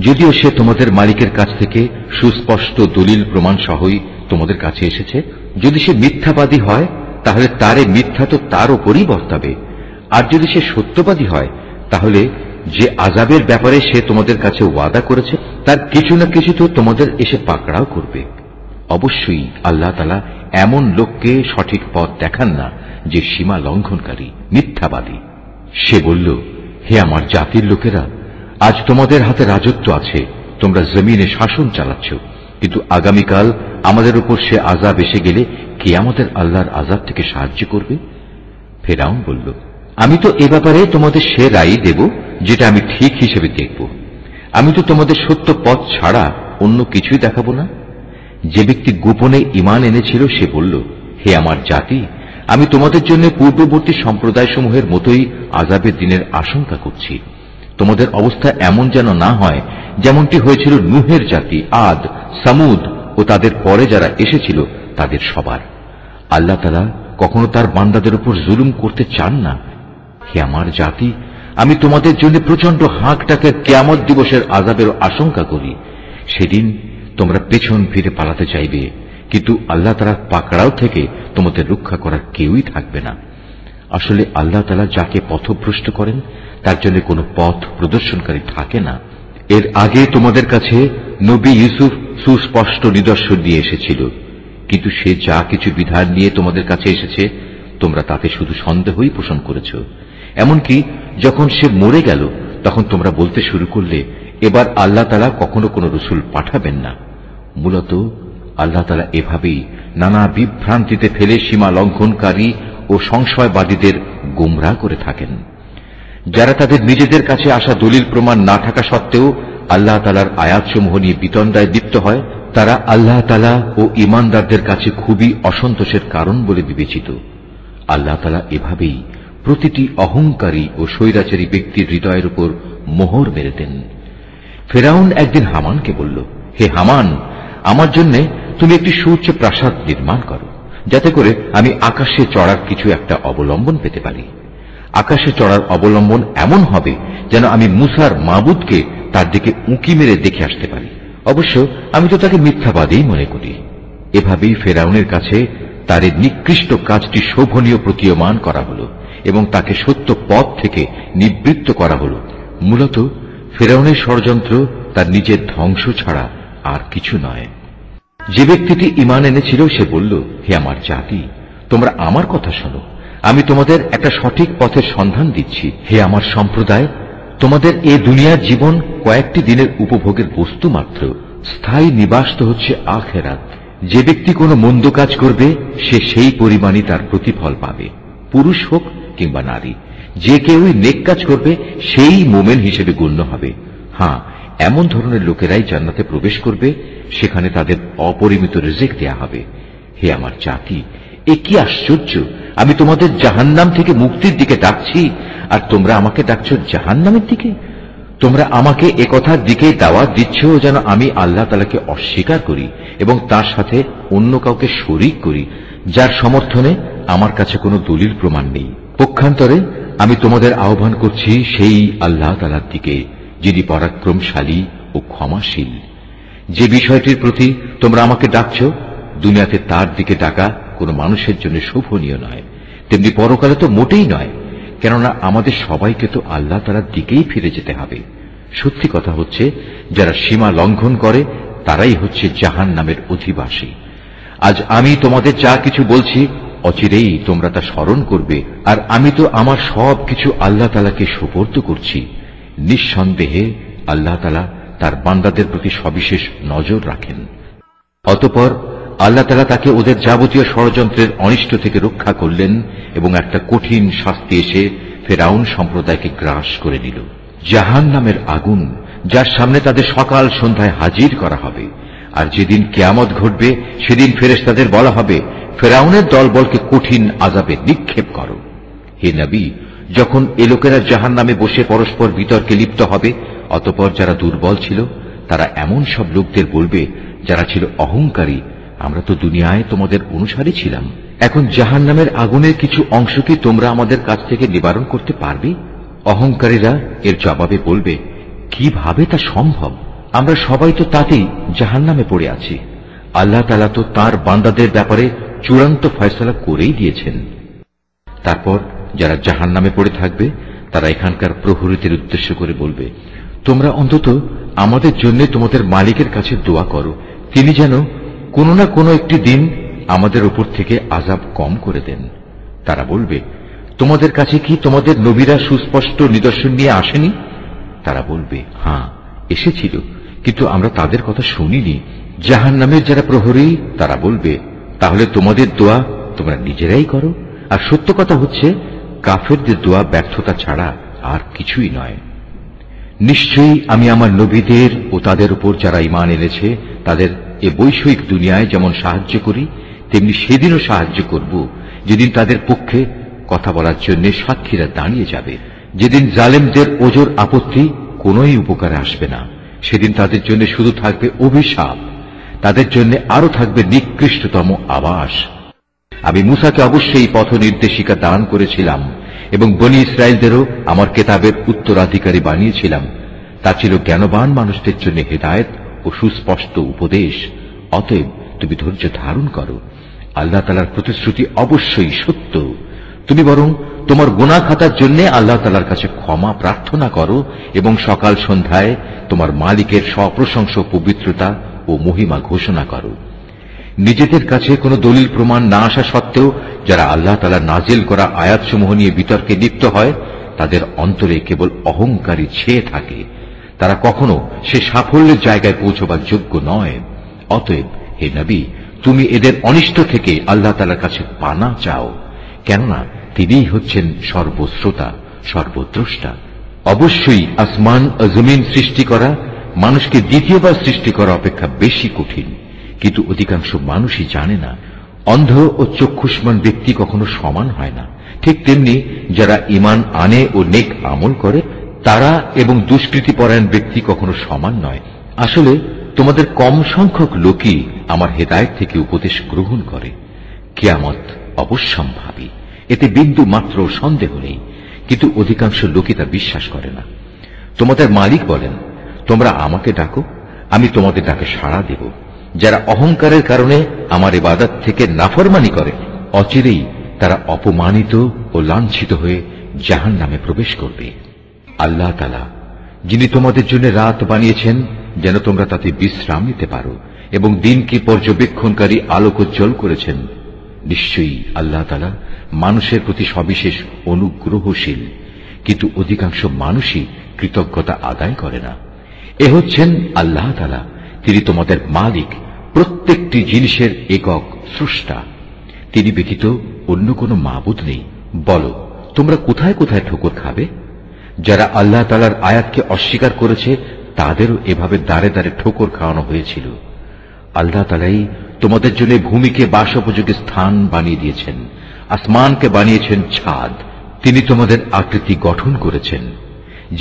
যদিও সে তোমাদের মালিকের কাছ থেকে সুস্পষ্ট দলিল প্রমাণ সহই তোমাদের কাছে এসেছে? যদি সে মিথ্যাবাদী হয় তাহলে তার এই মিথ্যা তো তার ওপরই বর্তাবে, আর যদি সে সত্যবাদী হয় তাহলে যে আযাবের ব্যাপারে সে তোমাদের কাছে ওয়াদা করেছে তার কিছু না কিছু তো তোমাদের এসে পাকড়াও করবে। অবশ্যই আল্লাহ তাআলা এমন লোককে সঠিক পথ দেখান না যে সীমা লঙ্ঘনকারী, মিথ্যাবাদী। সে বলল, হে আমার জাতির লোকেরা, আজ তোমাদের হাতে রাজত্ব আছে, তোমরা জমিনে শাসন চালাচ্ছ, কিন্তু আগামীকাল আমাদের উপর সে আযাব এসে গেলে কে আমাদের আল্লাহর আযাব থেকে সাহায্য করবে? ফেরাউন বলল, আমি তো এ ব্যাপারে তোমাদের সে রায় দেব যেটা আমি ঠিক হিসেবে দেখব। আমি তো তোমাদের সত্য পথ ছাড়া অন্য কিছুই দেখাবো না। যে ব্যক্তি গোপনে ঈমান এনেছিল সে বলল, হে আমার জাতি, আমি তোমাদের জন্য পূর্ববর্তী সম্প্রদায়সমূহের মতোই আযাবের দিনের আশঙ্কা করছি। তোমাদের অবস্থা এমন যেন না হয় যেমনটি হয়েছিল নূহের জাতি, আদ, সামুদ ও তাদের পরে যারা এসেছিল তাদের সবার। আল্লাহ তাআলা কখনো তার বান্দাদের উপর জুলুম করতে চান না। হে আমার জাতি, আমি তোমাদের জন্য প্রচন্ড হাঁকটাকের কিয়ামত দিবসের আযাবের আশঙ্কা করি। সেদিন তোমরা পেছন ফিরে পালাতে চাইবে, কিন্তু আল্লাহ তাআলার পাকড়াও থেকে তোমাদের রক্ষা করার কেউই থাকবে না। আসলে আল্লাহ তাআলা যাকে পথভ্রষ্ট করেন তার জন্য কোনো পথ প্রদর্শনকারী থাকে না। এর আগে তোমাদের কাছে নবী ইউসুফ সুস্পষ্ট নিদর্শন নিয়ে এসেছিল, কিন্তু সে যা কিছু বিধান নিয়ে তোমাদের কাছে এসেছে তোমরা তাতে শুধু সন্দেহই পোষণ করেছ। এমনকি যখন সে মরে গেল তখন তোমরা বলতে শুরু করলে এবার আল্লাহ তাআলা কখনো কোনো রসুল পাঠাবেন না। মূলত আল্লাহ তাআলা এভাবেই নানা বিভ্রান্তিতে ফেলে সীমা লঙ্ঘনকারী ও সংশয়বাদীদের গোমরাহ করে থাকেন। যারা তাদের নিজেদের কাছে আসা দলিল প্রমাণ না থাকা সত্ত্বেও আল্লাহ তাআলার আয়াতসমূহ নিয়ে বিতণ্ডায় লিপ্ত হয়, তারা আল্লাহ তাআলা ও ঈমানদারদের কাছে খুবই অসন্তোষের কারণ বলে বিবেচিত। আল্লাহ তাআলা এভাবেই প্রতিটি অহংকারী ও স্বৈরাচারী ব্যক্তির হৃদয়ের উপর মোহর মেরে দেন। ফেরাউন একদিন হামানকে বলল, হে হামান, আমার জন্য তুমি একটি সুউচ্চ প্রাসাদ নির্মাণ করো, যাতে করে আমি আকাশে চড়ার কিছু একটা অবলম্বন পেতে পারি। আকাশে চড়ার অবলম্বন এমন হবে যেন আমি মুসার মাবুদকে তার দিকে উঁকি মেরে দেখে আসতে পারি। অবশ্য আমি তো তাকে মিথ্যাবাদী মনে করি। এভাবেই ফেরাউনের কাছে তার এই নিকৃষ্ট কাজটি শোভনীয় প্রতীয়মান করা হল এবং তাকে সত্য পথ থেকে নিবৃত্ত করা হল। মূলত ফেরাউনের ষড়যন্ত্র তার নিজের ধ্বংস ছাড়া আর কিছু নয়। যে ব্যক্তিটি ঈমান এনেছিল সে বলল, হে আমার জাতি, তোমরা আমার কথা শোনো, আমি তোমাদের একটা সঠিক পথের সন্ধান দিচ্ছি। হে আমার সম্প্রদায়, তোমাদের এ দুনিয়ার জীবন কয়েকটি দিনের উপভোগের বস্তু মাত্র, স্থায়ী নিবাস তো হচ্ছে আখিরাত। যে ব্যক্তি কোনো মন্দ কাজ করবে সে সেই পরিমাণই তার প্রতিফল পাবে, পুরুষ হোক কিংবা নারী। যে কেউই নেক কাজ করবে সেই মোমেন হিসেবে গণ্য হবে। হ্যাঁ, এমন ধরনের লোকেরাই জান্নাতে প্রবেশ করবে, সেখানে তাদের অপরিমিত রিজিক দেয়া হবে। হে আমার জাতি, এ কি আশ্চর্য! আমি তোমাদের জাহান্নাম থেকে মুক্তির দিকে ডাকছি, আর তোমরা আমাকে ডাকছো জাহান্নামের দিকে। তোমরা আমাকে এ কথার দিকে দাওয়াত দিচ্ছ যেন আমি আল্লাহ তাআলাকে অস্বীকার করি এবং তার সাথে অন্য কাউকে শরীক করি, যার সমর্থনে আমার কাছে কোনো দলিল প্রমাণ নেই। পক্ষান্তরে আমি তোমাদের আহ্বান করছি সেই আল্লাহ তাআলার দিকে, যিনি পরাক্রমশালী ও ক্ষমাশীল। যে বিষয়টির প্রতি তোমরা আমাকে ডাকছ, দুনিয়াতে তার দিকে ডাকা কোনো মানুষের জন্য শোভনীয় নয়, তেমনি পরকালে তো মোটেই নয়, কেননা আমাদের সবাইকে তো আল্লাহ তাআলার দিকেই ফিরে যেতে হবে। সত্যি কথা হচ্ছে, যারা সীমা লঙ্ঘন করে তারাই হচ্ছে জাহান্নামের অধিবাসী। আজ আমি তোমাদের যা কিছু বলছি অচিরেই তোমরা তা স্মরণ করবে, আর আমি তো আমার সব কিছু আল্লাহ তাআলাকে সুপর্দ করছি। নিঃসন্দেহে আল্লাহ তাআলা তার বান্দাদের প্রতি সবিশেষ নজর রাখেন। অতঃপর আল্লাহ তাআলা তাকে ওদের যাবতীয় ষড়যন্ত্রের অনিষ্ট থেকে রক্ষা করলেন এবং একটা কঠিন শাস্তি এসে ফেরাউন সম্প্রদায়কে গ্রাস করে নিল। জাহান্নামের আগুন, যার সামনে তাদের সকাল সন্ধ্যায় হাজির করা হবে। আর যেদিন কিয়ামত ঘটবে সেদিন ফেরেশতাদের বলা হবে, ফেরাউনের দলবলকে কঠিন আযাবে নিক্ষেপ করো। হে নবী, যখন এ লোকেরা জাহান্নামে বসে পরস্পর বিতর্কে লিপ্ত হবে, অতঃপর যারা দুর্বল ছিল তারা এমন সব লোকদের বলবে যারা ছিল অহংকারী, আমরা তো দুনিয়ায় তোমাদের অনুসারী ছিলাম, এখন জাহান্নামের আগুনের কিছু অংশ কি তোমরা আমাদের কাছ থেকে নিবারণ করতে পারবে? অহংকারীরা এর জবাবে বলবে, কিভাবে তা সম্ভব? আমরা সবাই তো তাতেই জাহান্নামে পড়ে আছি। আল্লাহ তাআলা তো তাঁর বান্দাদের ব্যাপারে চূড়ান্ত ফয়সালা করেই দিয়েছেন। তারপর যারা জাহান্নামে পড়ে থাকবে তারা এখানকার প্রহরীদের উদ্দেশ্য করে বলবে, তোমরা অন্তত আমাদের জন্য তোমাদের মালিকের কাছে দোয়া করো, তিনি যেন কোনো না কোনো একটি দিন আমাদের উপর থেকে আযাব কম করে দেন। তারা বলবে, তোমাদের কাছে কি তোমাদের নবীরা সুস্পষ্ট নিদর্শন নিয়ে আসেনি? তারা বলবে, হ্যাঁ এসেছিল, কিন্তু আমরা তাদের কথা শুনিনি। জাহান্নামের যারা প্রহরী তারা বলবে, তাহলে তোমাদের দোয়া তোমরা নিজেরাই করো। আর সত্য কথা হচ্ছে, কাফেরদের দোয়া ব্যর্থতা ছাড়া আর কিছুই নয়। নিশ্চয়ই আমি আমার নবীদের ও তাদের উপর যারা ঈমান এনেছে তাদের এ বৈষয়িক দুনিয়ায় যেমন সাহায্য করি, তেমনি সেদিনও সাহায্য করব, যেদিন তাদের পক্ষে কথা বলার জন্য সাক্ষীরা দাঁড়িয়ে যাবে। যেদিন জালেমদের ওজর আপত্তি কোনোই উপকারে আসবে না, সেদিন তাদের জন্য শুধু থাকবে অভিশাপ, তাদের জন্য আরো থাকবে নিকৃষ্টতম আবাস। আমি মূসাকে অবশ্যই পথ নির্দেশিকা দান করেছিলাম এবং বনী ইসরায়েলদেরও আমার কেতাবের উত্তরাধিকারী বানিয়েছিলাম। তা ছিল জ্ঞানবান মানুষদের জন্য হেদায়েত ও সুস্পষ্ট উপদেশ। অতএব তুমি ধৈর্য ধারণ করো। আল্লাহ তাআলার প্রতিশ্রুতি অবশ্যই সত্য। তুমি বরং তোমার গুনাহ খাতার জন্য আল্লাহ তাআলার কাছে ক্ষমা প্রার্থনা করো এবং সকাল সন্ধ্যায় তোমার মালিকের সপ্রশংস পবিত্রতা ও মহিমা ঘোষণা করো। নিজেদের কাছে কোনো দলিল প্রমাণ না আসা সত্ত্বেও যারা আল্লাহ তাআলা নাজিল করা আয়াতসমূহ নিয়ে বিতর্কে লিপ্ত হয়, তাদের অন্তরে কেবল অহংকারী ছেয়ে থাকে। তারা কখনো সে সাফল্যের জায়গায় পৌঁছবার যোগ্য নয়। অতএব হে নবী, তুমি এদের অনিষ্ট থেকে আল্লাহ তাআলার কাছে পানা চাও, কেননা তিনিই হচ্ছেন সর্বশ্রোতা, সর্বদ্রষ্টা। অবশ্যই আসমান ও জমিন সৃষ্টি করা মানুষকে দ্বিতীয়বার সৃষ্টি করা অপেক্ষা বেশি কঠিন, কিন্তু অধিকাংশ মানুষই জানে না। অন্ধ ও চক্ষুষ্মান ব্যক্তি কখনো সমান হয় না। ঠিক তেমনি যারা ঈমান আনে ও নেক আমল করে, তারা এবং দুষ্কৃতিপরায়ণ ব্যক্তি কখনো সমান নয়। আসলে তোমাদের কম সংখ্যক লোকই আমার হেদায়েত থেকে উপদেশ গ্রহণ করে। কিয়ামত অবশ্যম্ভাবী, এতে বিন্দু মাত্র সন্দেহ নেই, কিন্তু অধিকাংশ লোকই তা বিশ্বাস করে না। তোমাদের মালিক বলেন, তোমরা আমাকে ডাকো, আমি তোমাদের ডাকে সাড়া দেব। যারা অহংকারের কারণে আমার ইবাদত থেকে নাফরমানি করে, অচিরেই তারা অপমানিত ও লাঞ্ছিত হয়ে জাহান্নামে প্রবেশ করবে। আল্লাহ তাআলা যিনি তোমাদের জন্য রাত বানিয়েছেন যেন তোমরা তাতে বিশ্রাম নিতে পারো, এবং দিনকে পর্যবেক্ষণকারী আলোকোজ্জ্বল করেছেন, নিশ্চয়ই আল্লাহ তাআলা মানুষের প্রতি সবিশেষ অনুগ্রহশীল, কিন্তু অধিকাংশ মানুষই কৃতজ্ঞতা আদায় করে না। এ হচ্ছেন আল্লাহ তাআলা, তিনি তোমাদের মালিক, প্রত্যেকটি জিনিসের একক স্রষ্টা। তিনি ব্যতীত অন্য কোনো মাবুদ নেই। বলো, তোমরা কোথায় কোথায় ঠোকর খাবে? যারা আল্লাহ তাআলার আয়াতকে অস্বীকার করেছে তাদেরও এভাবে দাঁড়ে দাঁড়ে ঠোকর খাওয়ানো হয়েছিল। আল্লাহ তাআলাই তোমাদের জন্য ভূমিকে বাসোপযোগী স্থান বানিয়ে দিয়েছেন, আসমানকে বানিয়েছেন ছাদ। তিনি তোমাদের আকৃতি গঠন করেছেন।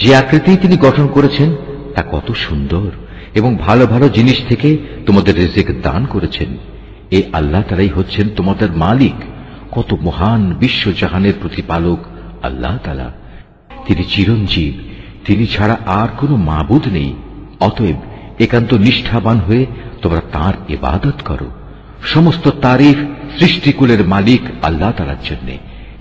যে আকৃতি তিনি গঠন করেছেন তা কত সুন্দর, এবং ভালো ভালো জিনিস থেকে তোমাদের রিজিক দান করেছেন। এই আল্লাহ তাআলাই হচ্ছেন তোমাদের মালিক। কত মহান বিশ্বজাহানের প্রতিপালক আল্লাহ তাআলা। তিনি চিরঞ্জীব, তিনি ছাড়া আর কোনো মাবুদ নেই। অতএব একান্ত নিষ্ঠাবান হয়ে তোমরা তাঁর ইবাদত করো। সমস্ত তারিফ সৃষ্টিকুলের মালিক আল্লাহ তাআলার জন্য।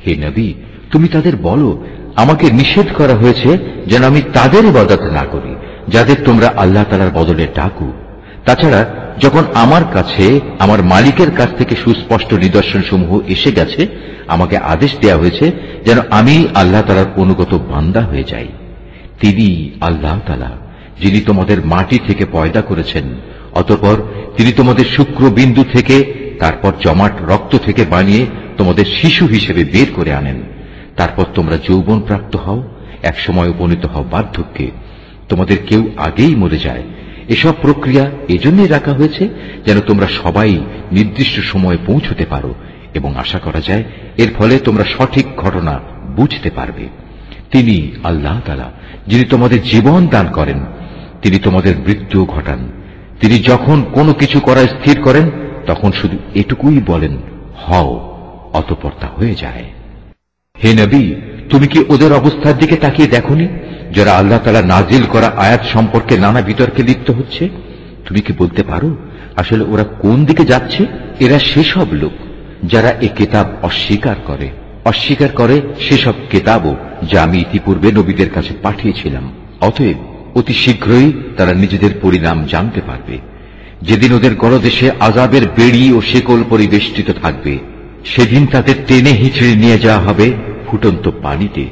হে নবী, তুমি তাদের বলো, আমাকে নিষেধ করা হয়েছে যেন আমি তাদের ইবাদত না করি যাদের তোমরা আল্লাহ তাআলার বদলে ডাকো। তাছাড়া যখন আমার কাছে আমার মালিকের কাছ থেকে সুস্পষ্ট নিদর্শন সমূহ এসে গেছে, আমাকে আদেশ দেয়া হয়েছে যেন আমি আল্লাহ তাআলার অনুগত বান্দা হয়ে যাই। তিনি আল্লাহ তাআলা যিনি তোমাদের মাটি থেকে পয়দা করেছেন, অতঃপর তিনি তোমাদের শুক্র বিন্দু থেকে, তারপর জমাট রক্ত থেকে বানিয়ে তোমাদের শিশু হিসেবে বের করে আনেন। তারপর তোমরা যৌবন প্রাপ্ত হও, একসময় উপনীত হও বার্ধক্যে। তোমাদের কেউ আগেই মরে যায়। এসব প্রক্রিয়া এজন্যই রাখা হয়েছে যেন তোমরা সবাই নির্দিষ্ট সময়ে পৌঁছতে পারো, এবং আশা করা যায় এর ফলে তোমরা সঠিক ঘটনা বুঝতে পারবে। তিনি আল্লাহ তাআলা যিনি তোমাদের জীবন দান করেন, তিনি তোমাদের মৃত্যু ঘটান। তিনি যখন কোনো কিছু করা স্থির করেন তখন শুধু এটুকুই বলেন, হও, অতঃপর তা হয়ে যায়। হে নবী, তুমি কি ওদের অবস্থার দিকে তাকিয়ে দেখোনি যারা আল্লাহ তাআলা নাজিল করা আয়াত সম্পর্কে নানা বিতর্কে লিপ্ত হচ্ছে? তুমি কি বলতে পারো আসলে ওরা কোন দিকে যাচ্ছে? এরা সেসব লোক যারা এ কিতাব অস্বীকার করে সেসব কিতাবও যা আমি ইতিপূর্বে নবীদের কাছে পাঠিয়েছিলাম। অতএব অতি শীঘ্রই তারা নিজেদের পরিণাম জানতে পারবে। যেদিন ওদের গলদেশে আযাবের বেড়ি ও শেকল পরিবেষ্টিত থাকবে, সেদিন তাদের টেনে হিঁচড়ে নিয়ে যাওয়া হবে ফুটন্ত পানিতে,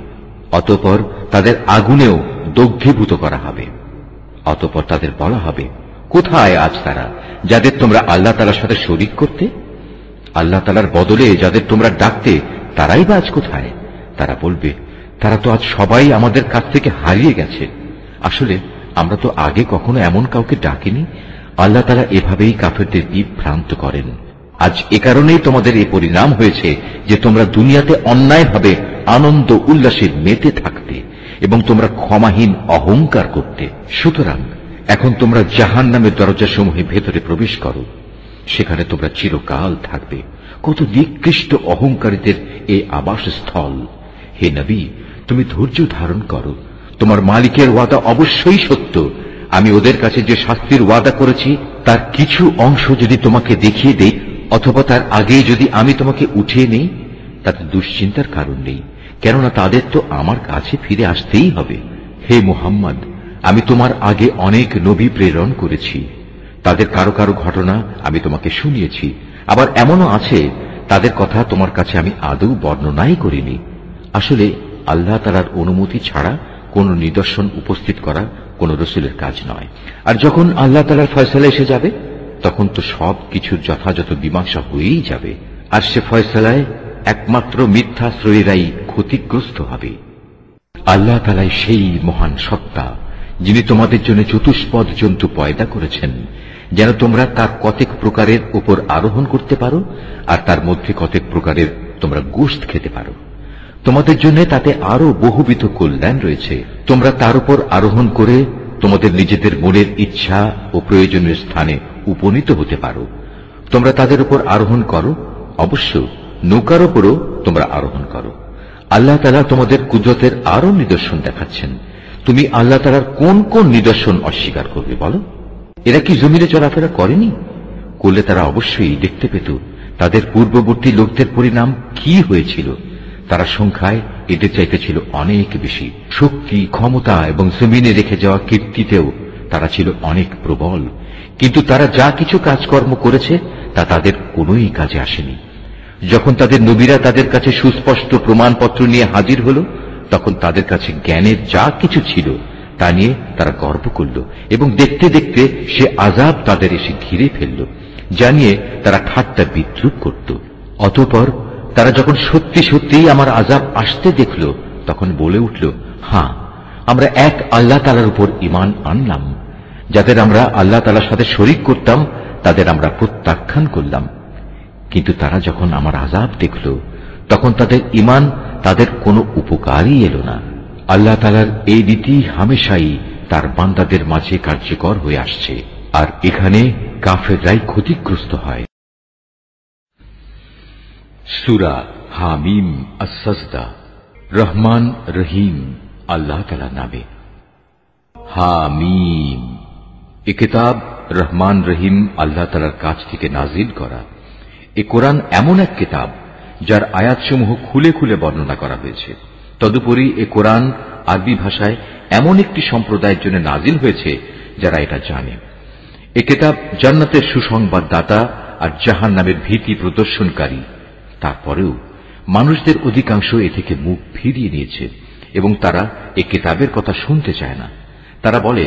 অতঃপর তাদের আগুনেও দগ্ধীভূত করা হবে। অতঃপর তাদের বলা হবে, কোথায় আজ তারা যাদের তোমরা আল্লাহ তাআলার সাথে শরীক করতে? আল্লাহ তাআলার বদলে যাদের তোমরা ডাকতে, তারাই বা আজ কোথায়? তারা বলবে, তারা তো আজ সবাই আমাদের কাছ থেকে হারিয়ে গেছে। আসলে আমরা তো আগে কখনো এমন কাউকে ডাকিনি। আল্লাহ তাআলা এভাবেই কাফেরদের বিভ্রান্ত করেন। আজ এ কারণেই তোমাদের এই পরিণাম হয়েছে যে তোমরা দুনিয়াতে অন্যায়ভাবে আনন্দ উল্লাসে মেতে থাকতে এবং তোমরা ক্ষমাহীন অহংকার করতে। সুতরাং এখন তোমরা জাহান্নামের দরজাসমূহে ভেতরে প্রবেশ করো, সেখানে তোমরা চিরকাল থাকবে। কত নিকৃষ্ট অহংকারীদের এই আবাসস্থল। হে নবী, তুমি ধৈর্য ধারণ করো। তোমার মালিকের ওয়াদা অবশ্যই সত্য। আমি ওদের কাছে যে শাস্তির ওয়াদা করেছি তার কিছু অংশ যদি তোমাকে দেখিয়ে দেই, অথবা তার আগে যদি আমি তোমাকে উঠিয়ে নেই, তাতে দুশ্চিন্তার কারণ নেই, কেননা তাদের তো আমার কাছে ফিরে আসতেই হবে। হে মুহাম্মদ, আমি তোমার আগে অনেক নবী প্রেরণ করেছি, তাদের কারো কারো ঘটনা আমি তোমাকে শুনিয়েছি। আবার এমনও আছে তাদের কথা তোমার কাছে আমি আদৌ বর্ণনাই করিনি। আসলে আল্লাহ তাআলার অনুমতি ছাড়া কোন নিদর্শন উপস্থিত করা কোন রসুলের কাজ নয়। আর যখন আল্লাহ তাআলার ফয়সালা এসে যাবে তখন তো সব কিছুর যথাযথ মীমাংসা হয়েই যাবে, আর সে ফয়সালায় একমাত্র মিথ্যাশ্রয়ীরাই ক্ষতিগ্রস্ত হবে। আল্লাহ তাআলাই সেই মহান সত্তা যিনি তোমাদের জন্য চতুষ্পদ জন্তু পয়দা করেছেন, যেন তোমরা তার কতেক প্রকারের উপর আরোহণ করতে পারো, আর তার মধ্যে কতেক প্রকারের তোমরা গোশত খেতে পারো। তোমাদের জন্য তাতে আরো বহুবিধ কল্যাণ রয়েছে। তোমরা তার উপর আরোহণ করে তোমাদের নিজেদের মনের ইচ্ছা ও প্রয়োজনীয় স্থানে উপনীত হতে পারো। তোমরা তাদের উপর আরোহণ করো, অবশ্য নৌকার উপরও তোমরা আরোহণ করো। আল্লাহ তাআলা তোমাদের কুদরতের আরো নিদর্শন দেখাচ্ছেন। তুমি আল্লাহ তাআলার কোন কোন নিদর্শন অস্বীকার করবে বলো? এরা কি জমিনে চলাফেরা করেনি? করলে তারা অবশ্যই দেখতে পেত তাদের পূর্ববর্তী লোকদের পরিণাম কি হয়েছিল। তারা সংখ্যায় এদের চাইতে ছিল অনেক বেশি, শক্তি, ক্ষমতা এবং জমিনে রেখে যাওয়া কীর্তিতেও তারা ছিল অনেক প্রবল। কিন্তু তারা যা কিছু কাজকর্ম করেছে তা তাদের কোনোই কাজে আসেনি। যখন তাদের নবীরা তাদের কাছে সুস্পষ্ট প্রমাণপত্র নিয়ে হাজির হল, তখন তাদের কাছে জ্ঞানের যা কিছু ছিল তা নিয়ে তারা গর্ব করল, এবং দেখতে দেখতে সে আযাব তাদের এসে ঘিরে ফেলল, যা নিয়ে তারা ঠাট্টা বিদ্রূপ করত। অতঃপর তারা যখন সত্যি সত্যিই আমার আযাব আসতে দেখল, তখন বলে উঠল, হ্যাঁ, আমরা এক আল্লাহ তাআলার উপর ঈমান আনলাম। যাদের আমরা আল্লাহ তাআলার সাথে শরীক করতাম তাদের আমরা প্রত্যাখ্যান করলাম। কিন্তু তারা যখন আমার আযাব দেখল, তখন তাদের ঈমান তাদের কোনো উপকারই এলো না। আল্লাহ তাআলার এই নীতি হামেশাই তার বান্দাদের মাঝে কার্যকর হয়ে আসছে, আর এখানে কাফেররাই ক্ষতিগ্রস্ত হয়। সূরা হামিম আস-সাজদা। রহমান রহিম আল্লাহ তাআলার নামে। হামিম, এ কিতাব রহমান রহিম আল্লাহ তাআলার কাছ থেকে নাজিল করা। এ কোরআন এমন এক কিতাব যার আয়াতসমূহ খুলে খুলে বর্ণনা করা হয়েছে। তদুপরি এ কোরআন আরবি ভাষায় এমন একটি সম্প্রদায়ের জন্য নাজিল হয়েছে যারা এটা জানে। এ কিতাব জান্নাতের সুসংবাদদাতা আর জাহান্নামের ভীতি প্রদর্শনকারী। তারপরেও মানুষদের অধিকাংশ এ থেকে মুখ ফিরিয়ে নিয়েছে এবং তারা এ কিতাবের কথা শুনতে চায় না। তারা বলে,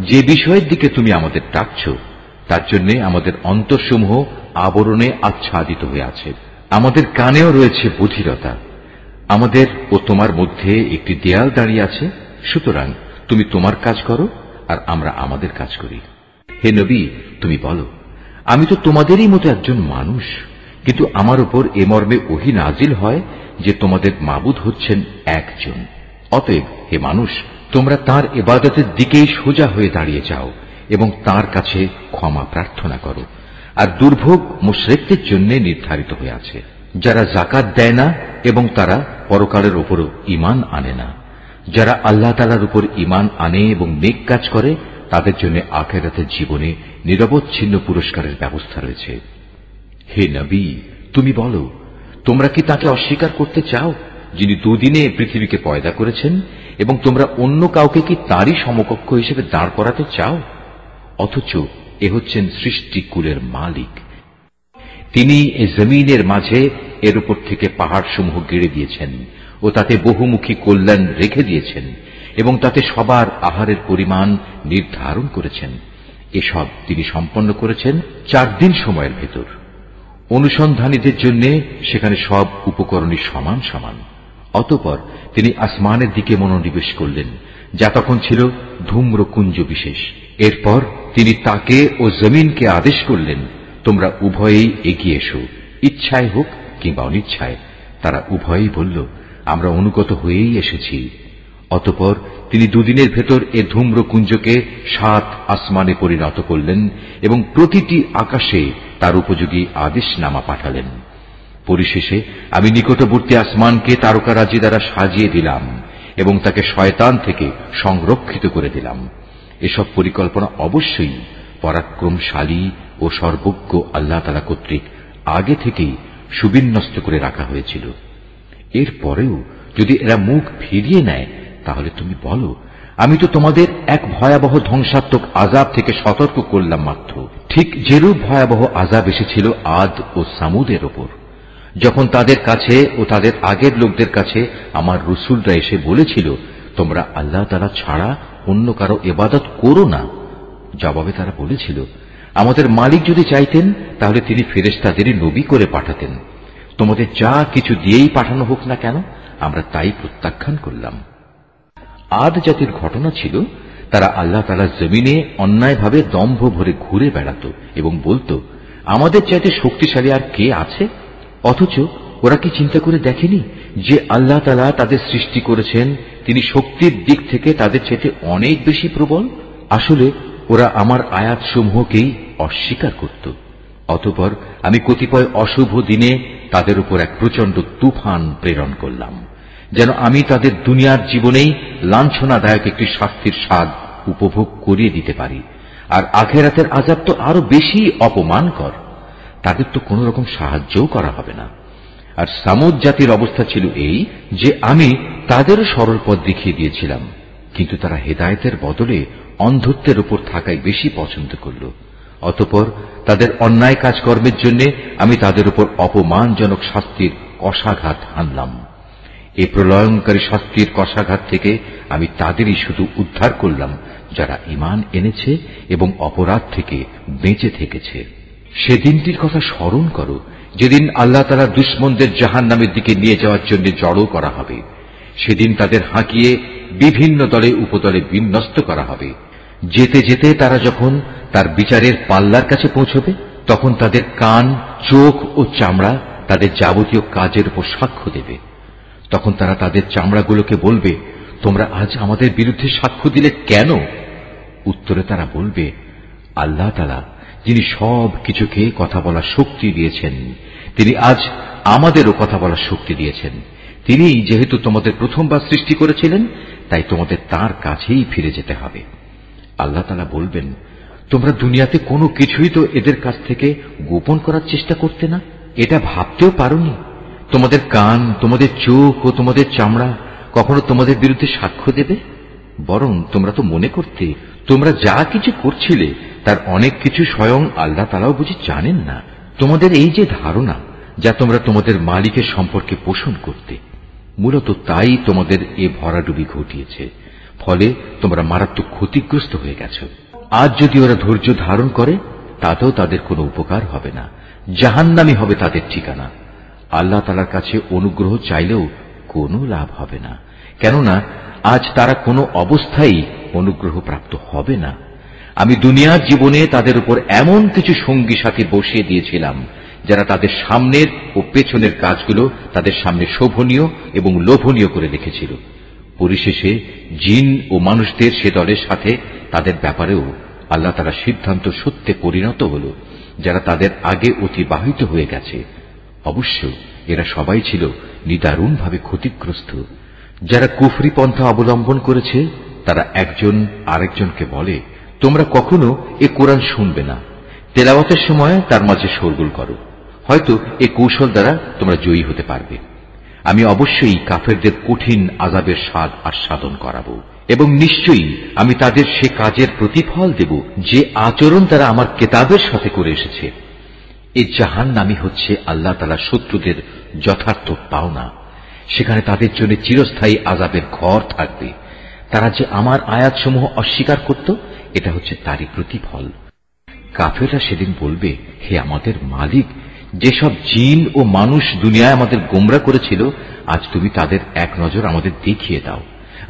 যে বিষয়ের দিকে তুমি আমাদের ডাকছ তার জন্য আমাদের অন্তরসমূহ আবরণে আচ্ছাদিত হয়ে আছে, আমাদের কানেও রয়েছে বধিরতা, আমাদের ও তোমার মধ্যে একটি দেয়াল দাঁড়িয়ে আছে। সুতরাং তুমি তোমার কাজ করো আর আমরা আমাদের কাজ করি। হে নবী, তুমি বলো, আমি তো তোমাদেরই মতো একজন মানুষ, কিন্তু আমার উপর এ মর্মে ওহী নাজিল হয় যে তোমাদের মাবুদ হচ্ছেন একজন। অতএব হে মানুষ, তোমরা তাঁর ইবাদতের দিকেই সোজা হয়ে দাঁড়িয়ে যাও এবং তাঁর কাছে ক্ষমা প্রার্থনা করো। আর দুর্ভোগ মুশরিকদের জন্য নির্ধারিত হয়ে আছে, যারা যাকাত দেয় না এবং তারা পরকালের উপরও ঈমান আনে না। যারা আল্লাহ তাআলার উপর ঈমান আনে এবং নেক কাজ করে তাদের জন্য আখিরাতের জীবনে নিরবচ্ছিন্ন পুরস্কারের ব্যবস্থা রয়েছে। হে নবী, তুমি বলো, তোমরা কি তাকে অস্বীকার করতে চাও যিনি দুদিনে পৃথিবীকে পয়দা করেছেন, এবং তোমরা অন্য কাউকে কি তারই সমকক্ষ হিসেবে দাঁড় করাতে চাও? অথচ এ হচ্ছেন সৃষ্টিকুলের মালিক। তিনি এ জমিনের মাঝে এর উপর থেকে পাহাড়সমূহ গেড়ে দিয়েছেন ও তাতে বহুমুখী কল্যাণ রেখে দিয়েছেন, এবং তাতে সবার আহারের পরিমাণ নির্ধারণ করেছেন। এসব তিনি সম্পন্ন করেছেন 4 দিন সময়ের ভেতর। অনুসন্ধানীদের জন্য সেখানে সব উপকরণই সমান সমান। অতঃপর তিনি আসমানের দিকে মনোনিবেশ করলেন, যা তখন ছিল ধূম্রকুঞ্জ বিশেষ। এরপর তিনি তাকে ও জমিনকে আদেশ করলেন, তোমরা উভয়েই এগিয়ে এসো, ইচ্ছায় হোক কিংবা অনিচ্ছায়। তারা উভয়েই বলল, আমরা অনুগত হয়েই এসেছি। অতঃপর তিনি দুদিনের ভেতর এ ধূম্রকুঞ্জকে 7 আসমানে পরিণত করলেন এবং প্রতিটি আকাশে তার উপযোগী আদেশনামা পাঠালেন। পরিশেষে আমি নিকটবর্তী আসমানকে তারকারাজি দ্বারা সাজিয়ে দিলাম এবং তাকে শয়তান থেকে সংরক্ষিত করে দিলাম। এসব পরিকল্পনা অবশ্যই পরাক্রমশালী ও সর্বজ্ঞ আল্লাহ তাআলা কর্তৃক আগে থেকেই সুবিন্যস্ত করে রাখা হয়েছিল। এরপরেও যদি এরা মুখ ফিরিয়ে নেয় তাহলে তুমি বলো, আমি তো তোমাদের এক ভয়াবহ ধ্বংসাত্মক আযাব থেকে সতর্ক করলাম মাত্র। ঠিক যেরূপ ভয়াবহ আযাব এসেছিল আদ ও সামুদের ওপর, যখন তাদের কাছে ও তাদের আগের লোকদের কাছে আমার রসুলরা এসে বলেছিল, তোমরা আল্লাহ তাআলা ছাড়া অন্য কারো ইবাদত করো না। জবাবে তারা বলেছিল, আমাদের মালিক যদি চাইতেন তাহলে তিনি ফেরেশতাদেরই নবী করে পাঠাতেন। তোমাদের যা কিছু দিয়েই পাঠানো হোক না কেন, আমরা তাই প্রত্যাখ্যান করলাম। আদ জাতির ঘটনা ছিল, তারা আল্লাহ তাআলার জমিনে অন্যায়ভাবে দম্ভ ভরে ঘুরে বেড়াত এবং বলতো, আমাদের চাইতে শক্তিশালী আর কে আছে? অথচ ওরা কি চিন্তা করে দেখেনি যে আল্লাহ তাআলা তাদের সৃষ্টি করেছেন, তিনি শক্তির দিক থেকে তাদের চাইতে অনেক বেশি প্রবল। আসলে ওরা আমার আয়াতসমূহকেই অস্বীকার করত। অতঃপর আমি কতিপয় অশুভ দিনে তাদের উপর এক প্রচন্ড তুফান প্রেরণ করলাম, যেন আমি তাদের দুনিয়ার জীবনেই লাঞ্ছনাদায়ক একটি শাস্তির স্বাদ উপভোগ করিয়ে দিতে পারি। আর আখিরাতের আযাব তো আরো বেশি অপমানকর, তাদের তো কোন রকম সাহায্যও করা হবে না। আর সামুদ জাতির অবস্থা ছিল এই যে আমি তাদেরও সরল পথ দেখিয়ে দিয়েছিলাম, কিন্তু তারা হেদায়েতের বদলে অন্ধত্বের উপর থাকাই বেশি পছন্দ করল। অতঃপর তাদের অন্যায় কাজকর্মের জন্য আমি তাদের উপর অপমানজনক শাস্তির কষাঘাত হানলাম। এই প্রলয়ঙ্কারী শাস্তির কষাঘাত থেকে আমি তাদেরই শুধু উদ্ধার করলাম যারা ঈমান এনেছে এবং অপরাধ থেকে বেঁচে থেকেছে। সেদিনটির কথা স্মরণ করো যেদিন আল্লাহ তাআলা দুশমনদের জাহান্নামের দিকে নিয়ে যাওয়ার জন্য জড়ো করা হবে। সেদিন তাদের হাঁকিয়ে বিভিন্ন দলে উপদলে বিন্যস্ত করা হবে। যেতে যেতে তারা যখন তার বিচারের পাল্লার কাছে পৌঁছবে, তখন তাদের কান, চোখ ও চামড়া তাদের যাবতীয় কাজের উপর সাক্ষ্য দেবে। তখন তারা তাদের চামড়াগুলোকে বলবে, তোমরা আজ আমাদের বিরুদ্ধে সাক্ষ্য দিলে কেন? উত্তরে তারা বলবে, আল্লাহ তাআলা যিনি সব কিছুকে কথা বলার শক্তি দিয়েছেন, তিনি আজ আমাদেরও কথা বলার শক্তি দিয়েছেন। তিনি যেহেতু তোমাদের প্রথমবার সৃষ্টি করেছিলেন, তাই তোমাদের তার কাছেই ফিরে যেতে হবে। আল্লাহ তাআলা বলবেন, তোমরা দুনিয়াতে কোনো কিছুই তো এদের কাছ থেকে গোপন করার চেষ্টা করতে না, এটা ভাবতেও পারোনি। তোমাদের কান, তোমাদের চোখ ও তোমাদের চামড়া কখনো তোমাদের বিরুদ্ধে সাক্ষ্য দেবে? বরং তোমরা তো মনে করতে তোমরা যা কিছু করছিলে তার অনেক কিছু স্বয়ং আল্লাহ তাআলাও বুঝি জানেন না। তোমাদের এই যে ধারণা যা তোমরা তোমাদের মালিকের সম্পর্কে পোষণ করতে, মূলত তাই তোমাদের এ ভরাডুবি ঘটিয়েছে। ফলে তোমরা মারাত্মক ক্ষতিগ্রস্ত হয়ে গেছ। আজ যদি ওরা ধৈর্য ধারণ করে তাতেও তাদের কোনো উপকার হবে না, জাহান্নামই হবে তাদের ঠিকানা। আল্লাহ তাআলার কাছে অনুগ্রহ চাইলেও কোনো লাভ হবে না, কেননা আজ তারা কোনো অবস্থায় অনুগ্রহ প্রাপ্ত হবে না। আমি দুনিয়ার জীবনে তাদের উপর এমন কিছু সঙ্গী সাথী বসিয়ে দিয়েছিলাম যারা তাদের সামনের ও পেছনের কাজগুলো তাদের সামনে শোভনীয় এবং লোভনীয় করে রেখেছিল। পরিশেষে জিন ও মানুষদের সে দলের সাথে তাদের ব্যাপারেও আল্লাহ তাআলা সিদ্ধান্ত সত্যে পরিণত হল, যারা তাদের আগে অতিবাহিত হয়ে গেছে। অবশ্য এরা সবাই ছিল নিদারুণভাবে ক্ষতিগ্রস্ত। যারা কুফরি পন্থা অবলম্বন করেছে তারা একজন আরেকজনকে বলে, তোমরা কখনো এ কোরআন শুনবে না, তেলাওয়াতের সময় তার মাঝে শোরগোল করো, হয়তো এ কৌশল দ্বারা তোমরা জয়ী হতে পারবে। আমি অবশ্যই কাফেরদের কঠিন আযাবের স্বাদ আস্বাদন করাবো এবং নিশ্চয়ই আমি তাদের সে কাজের প্রতিফল দেব যে আচরণ তারা আমার কেতাবের সাথে করে এসেছে। এই জাহান্নামই হচ্ছে আল্লাহ তাআলার শত্রুদের যথার্থ পাওনা। সেখানে তাদের জন্য চিরস্থায়ী আযাবের ঘর থাকবে। তারা যে আমার আয়াতসমূহ অস্বীকার করত, এটা হচ্ছে তারই প্রতিফল। কাফেররা সেদিন বলবে, হে আমাদের মালিক, যেসব জিন ও মানুষ দুনিয়ায় আমাদের গোমরা করেছিল, আজ তুমি তাদের এক নজর আমাদের দেখিয়ে দাও।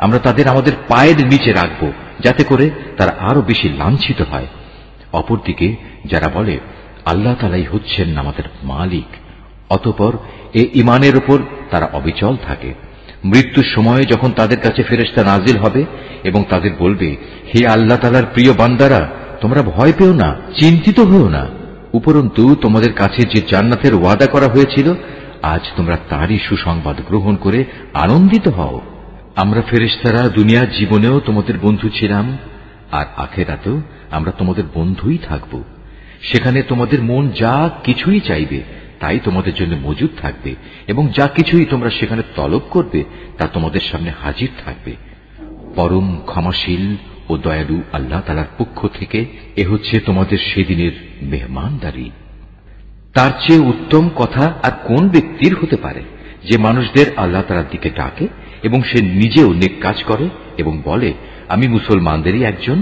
আমরা তাদের আমাদের পায়ের নিচে রাখব, যাতে করে তারা আরো বেশি লাঞ্ছিত হয়। অপরদিকে যারা বলে আল্লাহ তাআলাই হচ্ছেন আমাদের মালিক, অতঃপর এ ঈমানের উপর তারা অবিচল থাকে। মৃত্যুর সময়ে যখন তাদের কাছে ফেরেশতা নাজিল হবে এবং তাদের বলবে, হে আল্লাহ তাআলার প্রিয় বান্দারা, তোমরা ভয় পেও না, চিন্তিত হও না। উপরন্তু তোমাদের কাছে যে জান্নাতের ওয়াদা করা হয়েছিল, আজ তোমরা তারই সুসংবাদ গ্রহণ করে আনন্দিত হও। আমরা ফেরেশতারা দুনিয়ার জীবনেও তোমাদের বন্ধু ছিলাম, আর আখিরাতেও আমরা তোমাদের বন্ধুই থাকব। সেখানে তোমাদের মন যা কিছুই চাইবে তাই তোমাদের জন্য মজুদ থাকবে, এবং যা কিছুই তোমরা সেখানে তলব করবে তা তোমাদের সামনে হাজির থাকবে। পরম ক্ষমাশীল ও দয়ালু আল্লাহ তাআলার পক্ষ থেকে এ হচ্ছে তোমাদের সেদিনের মেহমানদারি। তার চেয়ে উত্তম কথা আর কোন ব্যক্তির হতে পারে যে মানুষদের আল্লাহ তাআলার দিকে ডাকে এবং সে নিজেও নেক কাজ করে এবং বলে, আমি মুসলমানদেরই একজন।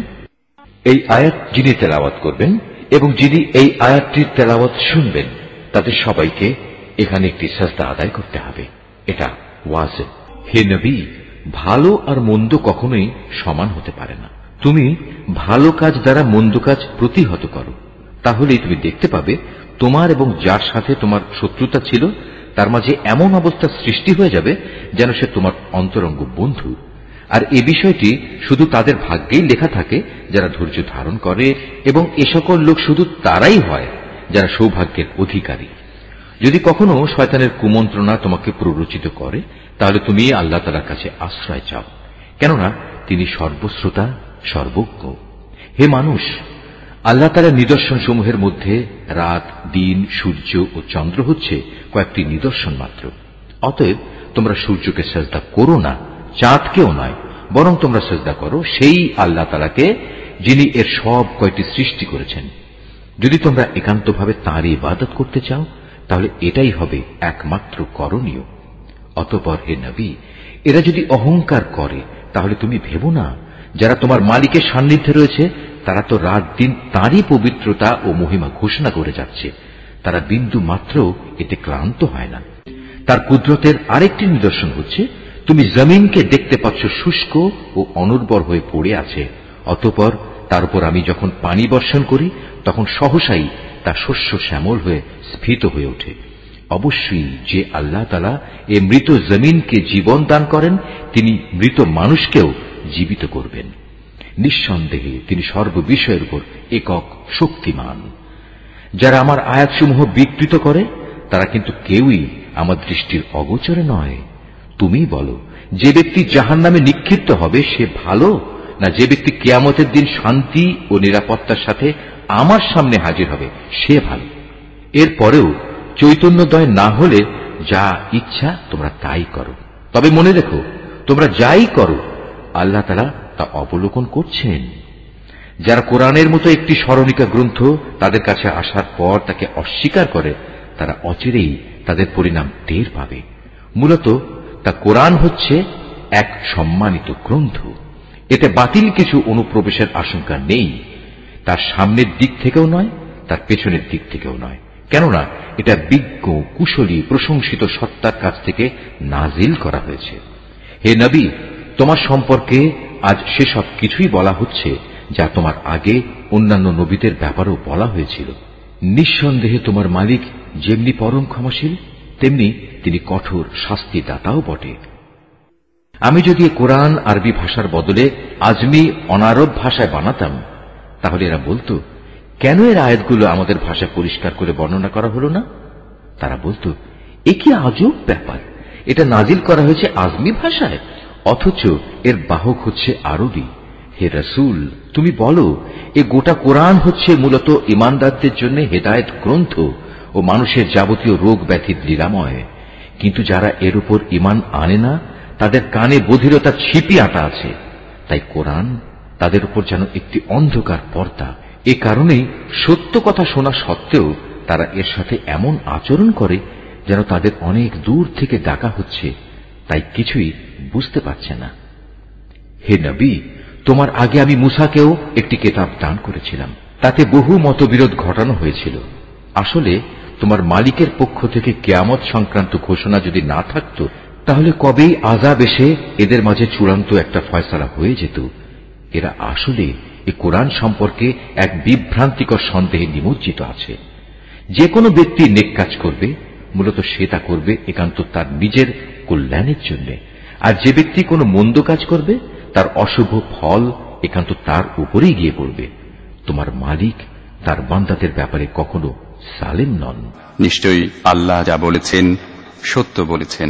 এই আয়াত যিনি তেলাওয়াত করবেন এবং যিনি এই আয়াতটির তেলাওয়াত শুনবেন, তাদের সবাইকে এখানে একটি সাজদা আদায় করতে হবে। এটা ওয়াজিব। হে নবী, ভালো আর মন্দ কখনোই সমান হতে পারে না। তুমি ভালো কাজ দ্বারা মন্দ কাজ প্রতিহত করো, তাহলেই তুমি দেখতে পাবে তোমার এবং যার সাথে তোমার শত্রুতা ছিল তার মাঝে এমন অবস্থা সৃষ্টি হয়ে যাবে যেন সে তোমার অন্তরঙ্গ বন্ধু। আর এ বিষয়টি শুধু তাদের ভাগ্যেই লেখা থাকে যারা ধৈর্য ধারণ করে, এবং এ সকল লোক শুধু তারাই হয় যারা সৌভাগ্যের অধিকারী। যদি কখনো শয়তানের কুমন্ত্রণা তোমাকে প্ররোচিত করে, তাহলে তুমি আল্লাহ তাআলার কাছে আশ্রয় চাও, কেননা তিনি সর্বশ্রোতা সর্বজ্ঞ। হে মানুষ, আল্লাহ তাআলার নিদর্শন সমূহের মধ্যে রাত, দিন, সূর্য ও চন্দ্র হচ্ছে কয়েকটি নিদর্শন মাত্র। অতএব তোমরা সূর্যকে সেজদা করো না, চাঁদকেও নয়, বরং তোমরা সেজদা করো সেই আল্লাহ তাআলাকে যিনি এর সব কয়টি সৃষ্টি করেছেন। যদি তোমরা একান্তভাবে তাঁরই ইবাদত করতে চাও, তাহলে এটাই হবে একমাত্র করণীয়। অতঃপর হে নবী, এরা যদি অহংকার করে তাহলে তুমি ভেবো না, যারা তোমার মালিকের সান্নিধ্যে রয়েছে তারা তো রাত দিন তাঁরই পবিত্রতা ও মহিমা ঘোষণা করে যাচ্ছে, তারা বিন্দু মাত্র এতে ক্লান্ত হয় না। তার কুদরতের আরেকটি নিদর্শন হচ্ছে তুমি জমিনকে দেখতে পাচ্ছ শুষ্ক ও অনুর্বর হয়ে পড়ে আছে, অতঃপর তার উপর আমি যখন পানি বর্ষণ করি তখন সহসাই তা শস্য শ্যামল হয়ে স্ফীত হয়ে ওঠে। অবশ্যই যে আল্লাহ তাআলা এ মৃত জমিনকে জীবন দান করেন, তিনি মৃত মানুষকেও জীবিত করবেন। নিঃসন্দেহে তিনি সর্ববিষয়ের উপর একক শক্তিমান। যারা আমার আয়াতসমূহ বিকৃত করে তারা কিন্তু কেউই আমার দৃষ্টির অগোচরে নয়। তুমি বলো, যে ব্যক্তি জাহান্নামে নিক্ষিপ্ত হবে সে ভালো, না যে ব্যক্তি কিয়ামতের দিন শান্তি ও নিরাপত্তার সাথে আমার সামনে হাজির হবে সে ভালো? এরপরেও চৈতন্যদয় না হলে যা ইচ্ছা তোমরা তাই করো। তবে মনে রেখো, তোমরা যাই করো আল্লাহ তাআলা তা অবলোকন করছেন। যারা কোরআনের মতো একটি স্মরণিকা গ্রন্থ তাদের কাছে আসার পর তাকে অস্বীকার করে, তারা অচিরেই তাদের পরিণাম টের পাবে। মূলত তা কোরআন হচ্ছে এক সম্মানিত গ্রন্থ। এতে বাতিল কিছু অনুপ্রবেশের আশঙ্কা নেই, তার সামনের দিক থেকেও নয়, তার পেছনের দিক থেকেও নয়, কেননা এটা বিজ্ঞ, কুশলী, প্রশংসিত সত্তার কাছ থেকে নাজিল করা হয়েছে। হে নবী, তোমার সম্পর্কে আজ সেসব কিছুই বলা হচ্ছে যা তোমার আগে অন্যান্য নবীদের ব্যাপারেও বলা হয়েছিল। নিঃসন্দেহে তোমার মালিক যেমনি পরম ক্ষমাশীল, তেমনি তিনি কঠোর শাস্তিদাতাও বটে। আমি যদি কোরআন আরবি ভাষার বদলে আজমি অনারব ভাষায় বানাতাম, তাহলে এরা বলতো, কেন এর আয়াতগুলো আমাদের ভাষায় পরিষ্কার করে বর্ণনা করা হলো না? তারা বলতো, এ কি আজব ব্যাপার, এটা নাজিল করা হয়েছে আজমি ভাষায়, অথচ এর বাহক হচ্ছে আরবি। হে রাসূল, তুমি বলো, এ গোটা কোরআন হচ্ছে মূলত ঈমানদারদের জন্য হেদায়েত গ্রন্থ ও মানুষের যাবতীয় রোগ ব্যাধির নিরাময়। কিন্তু যারা এর উপর ঈমান আনে না, তাদের কানে বধিরতা ছিপি আটা আছে, তাই কোরআন তাদের উপর যেন একটি অন্ধকার পর্দা। এ কারণেই সত্য কথা শোনা সত্ত্বেও তারা এর সাথে এমন আচরণ করে যেন তাদের অনেক দূর থেকে ডাকা হচ্ছে, তাই কিছুই বুঝতে পারছে না। হে নবী, তোমার আগে আমি মূসাকেও একটি কিতাব দান করেছিলাম, তাতে বহু মতবিরোধ ঘটানো হয়েছিল। আসলে তোমার মালিকের পক্ষ থেকে কিয়ামত সংক্রান্ত ঘোষণা যদি না থাকত, তাহলে কবেই আযাব এসে এদের মাঝে চূড়ান্ত একটা ফয়সালা হয়ে যেত। এরা আসলে এই কোরআন সম্পর্কে এক বিভ্রান্তিকর সন্দেহে নিমজ্জিত আছে। যে কোনো ব্যক্তি নেক কাজ করবে, মূলত সে তা করবে একান্ত তার নিজের কল্যাণের জন্য, আর যে ব্যক্তি কোনো মন্দ কাজ করবে তার অশুভ ফল একান্ত তার উপরেই গিয়ে পড়বে। তোমার মালিক তার বান্দাদের ব্যাপারে কখনো জালেম নন। নিশ্চয়ই আল্লাহ যা বলেছেন সত্য বলেছেন।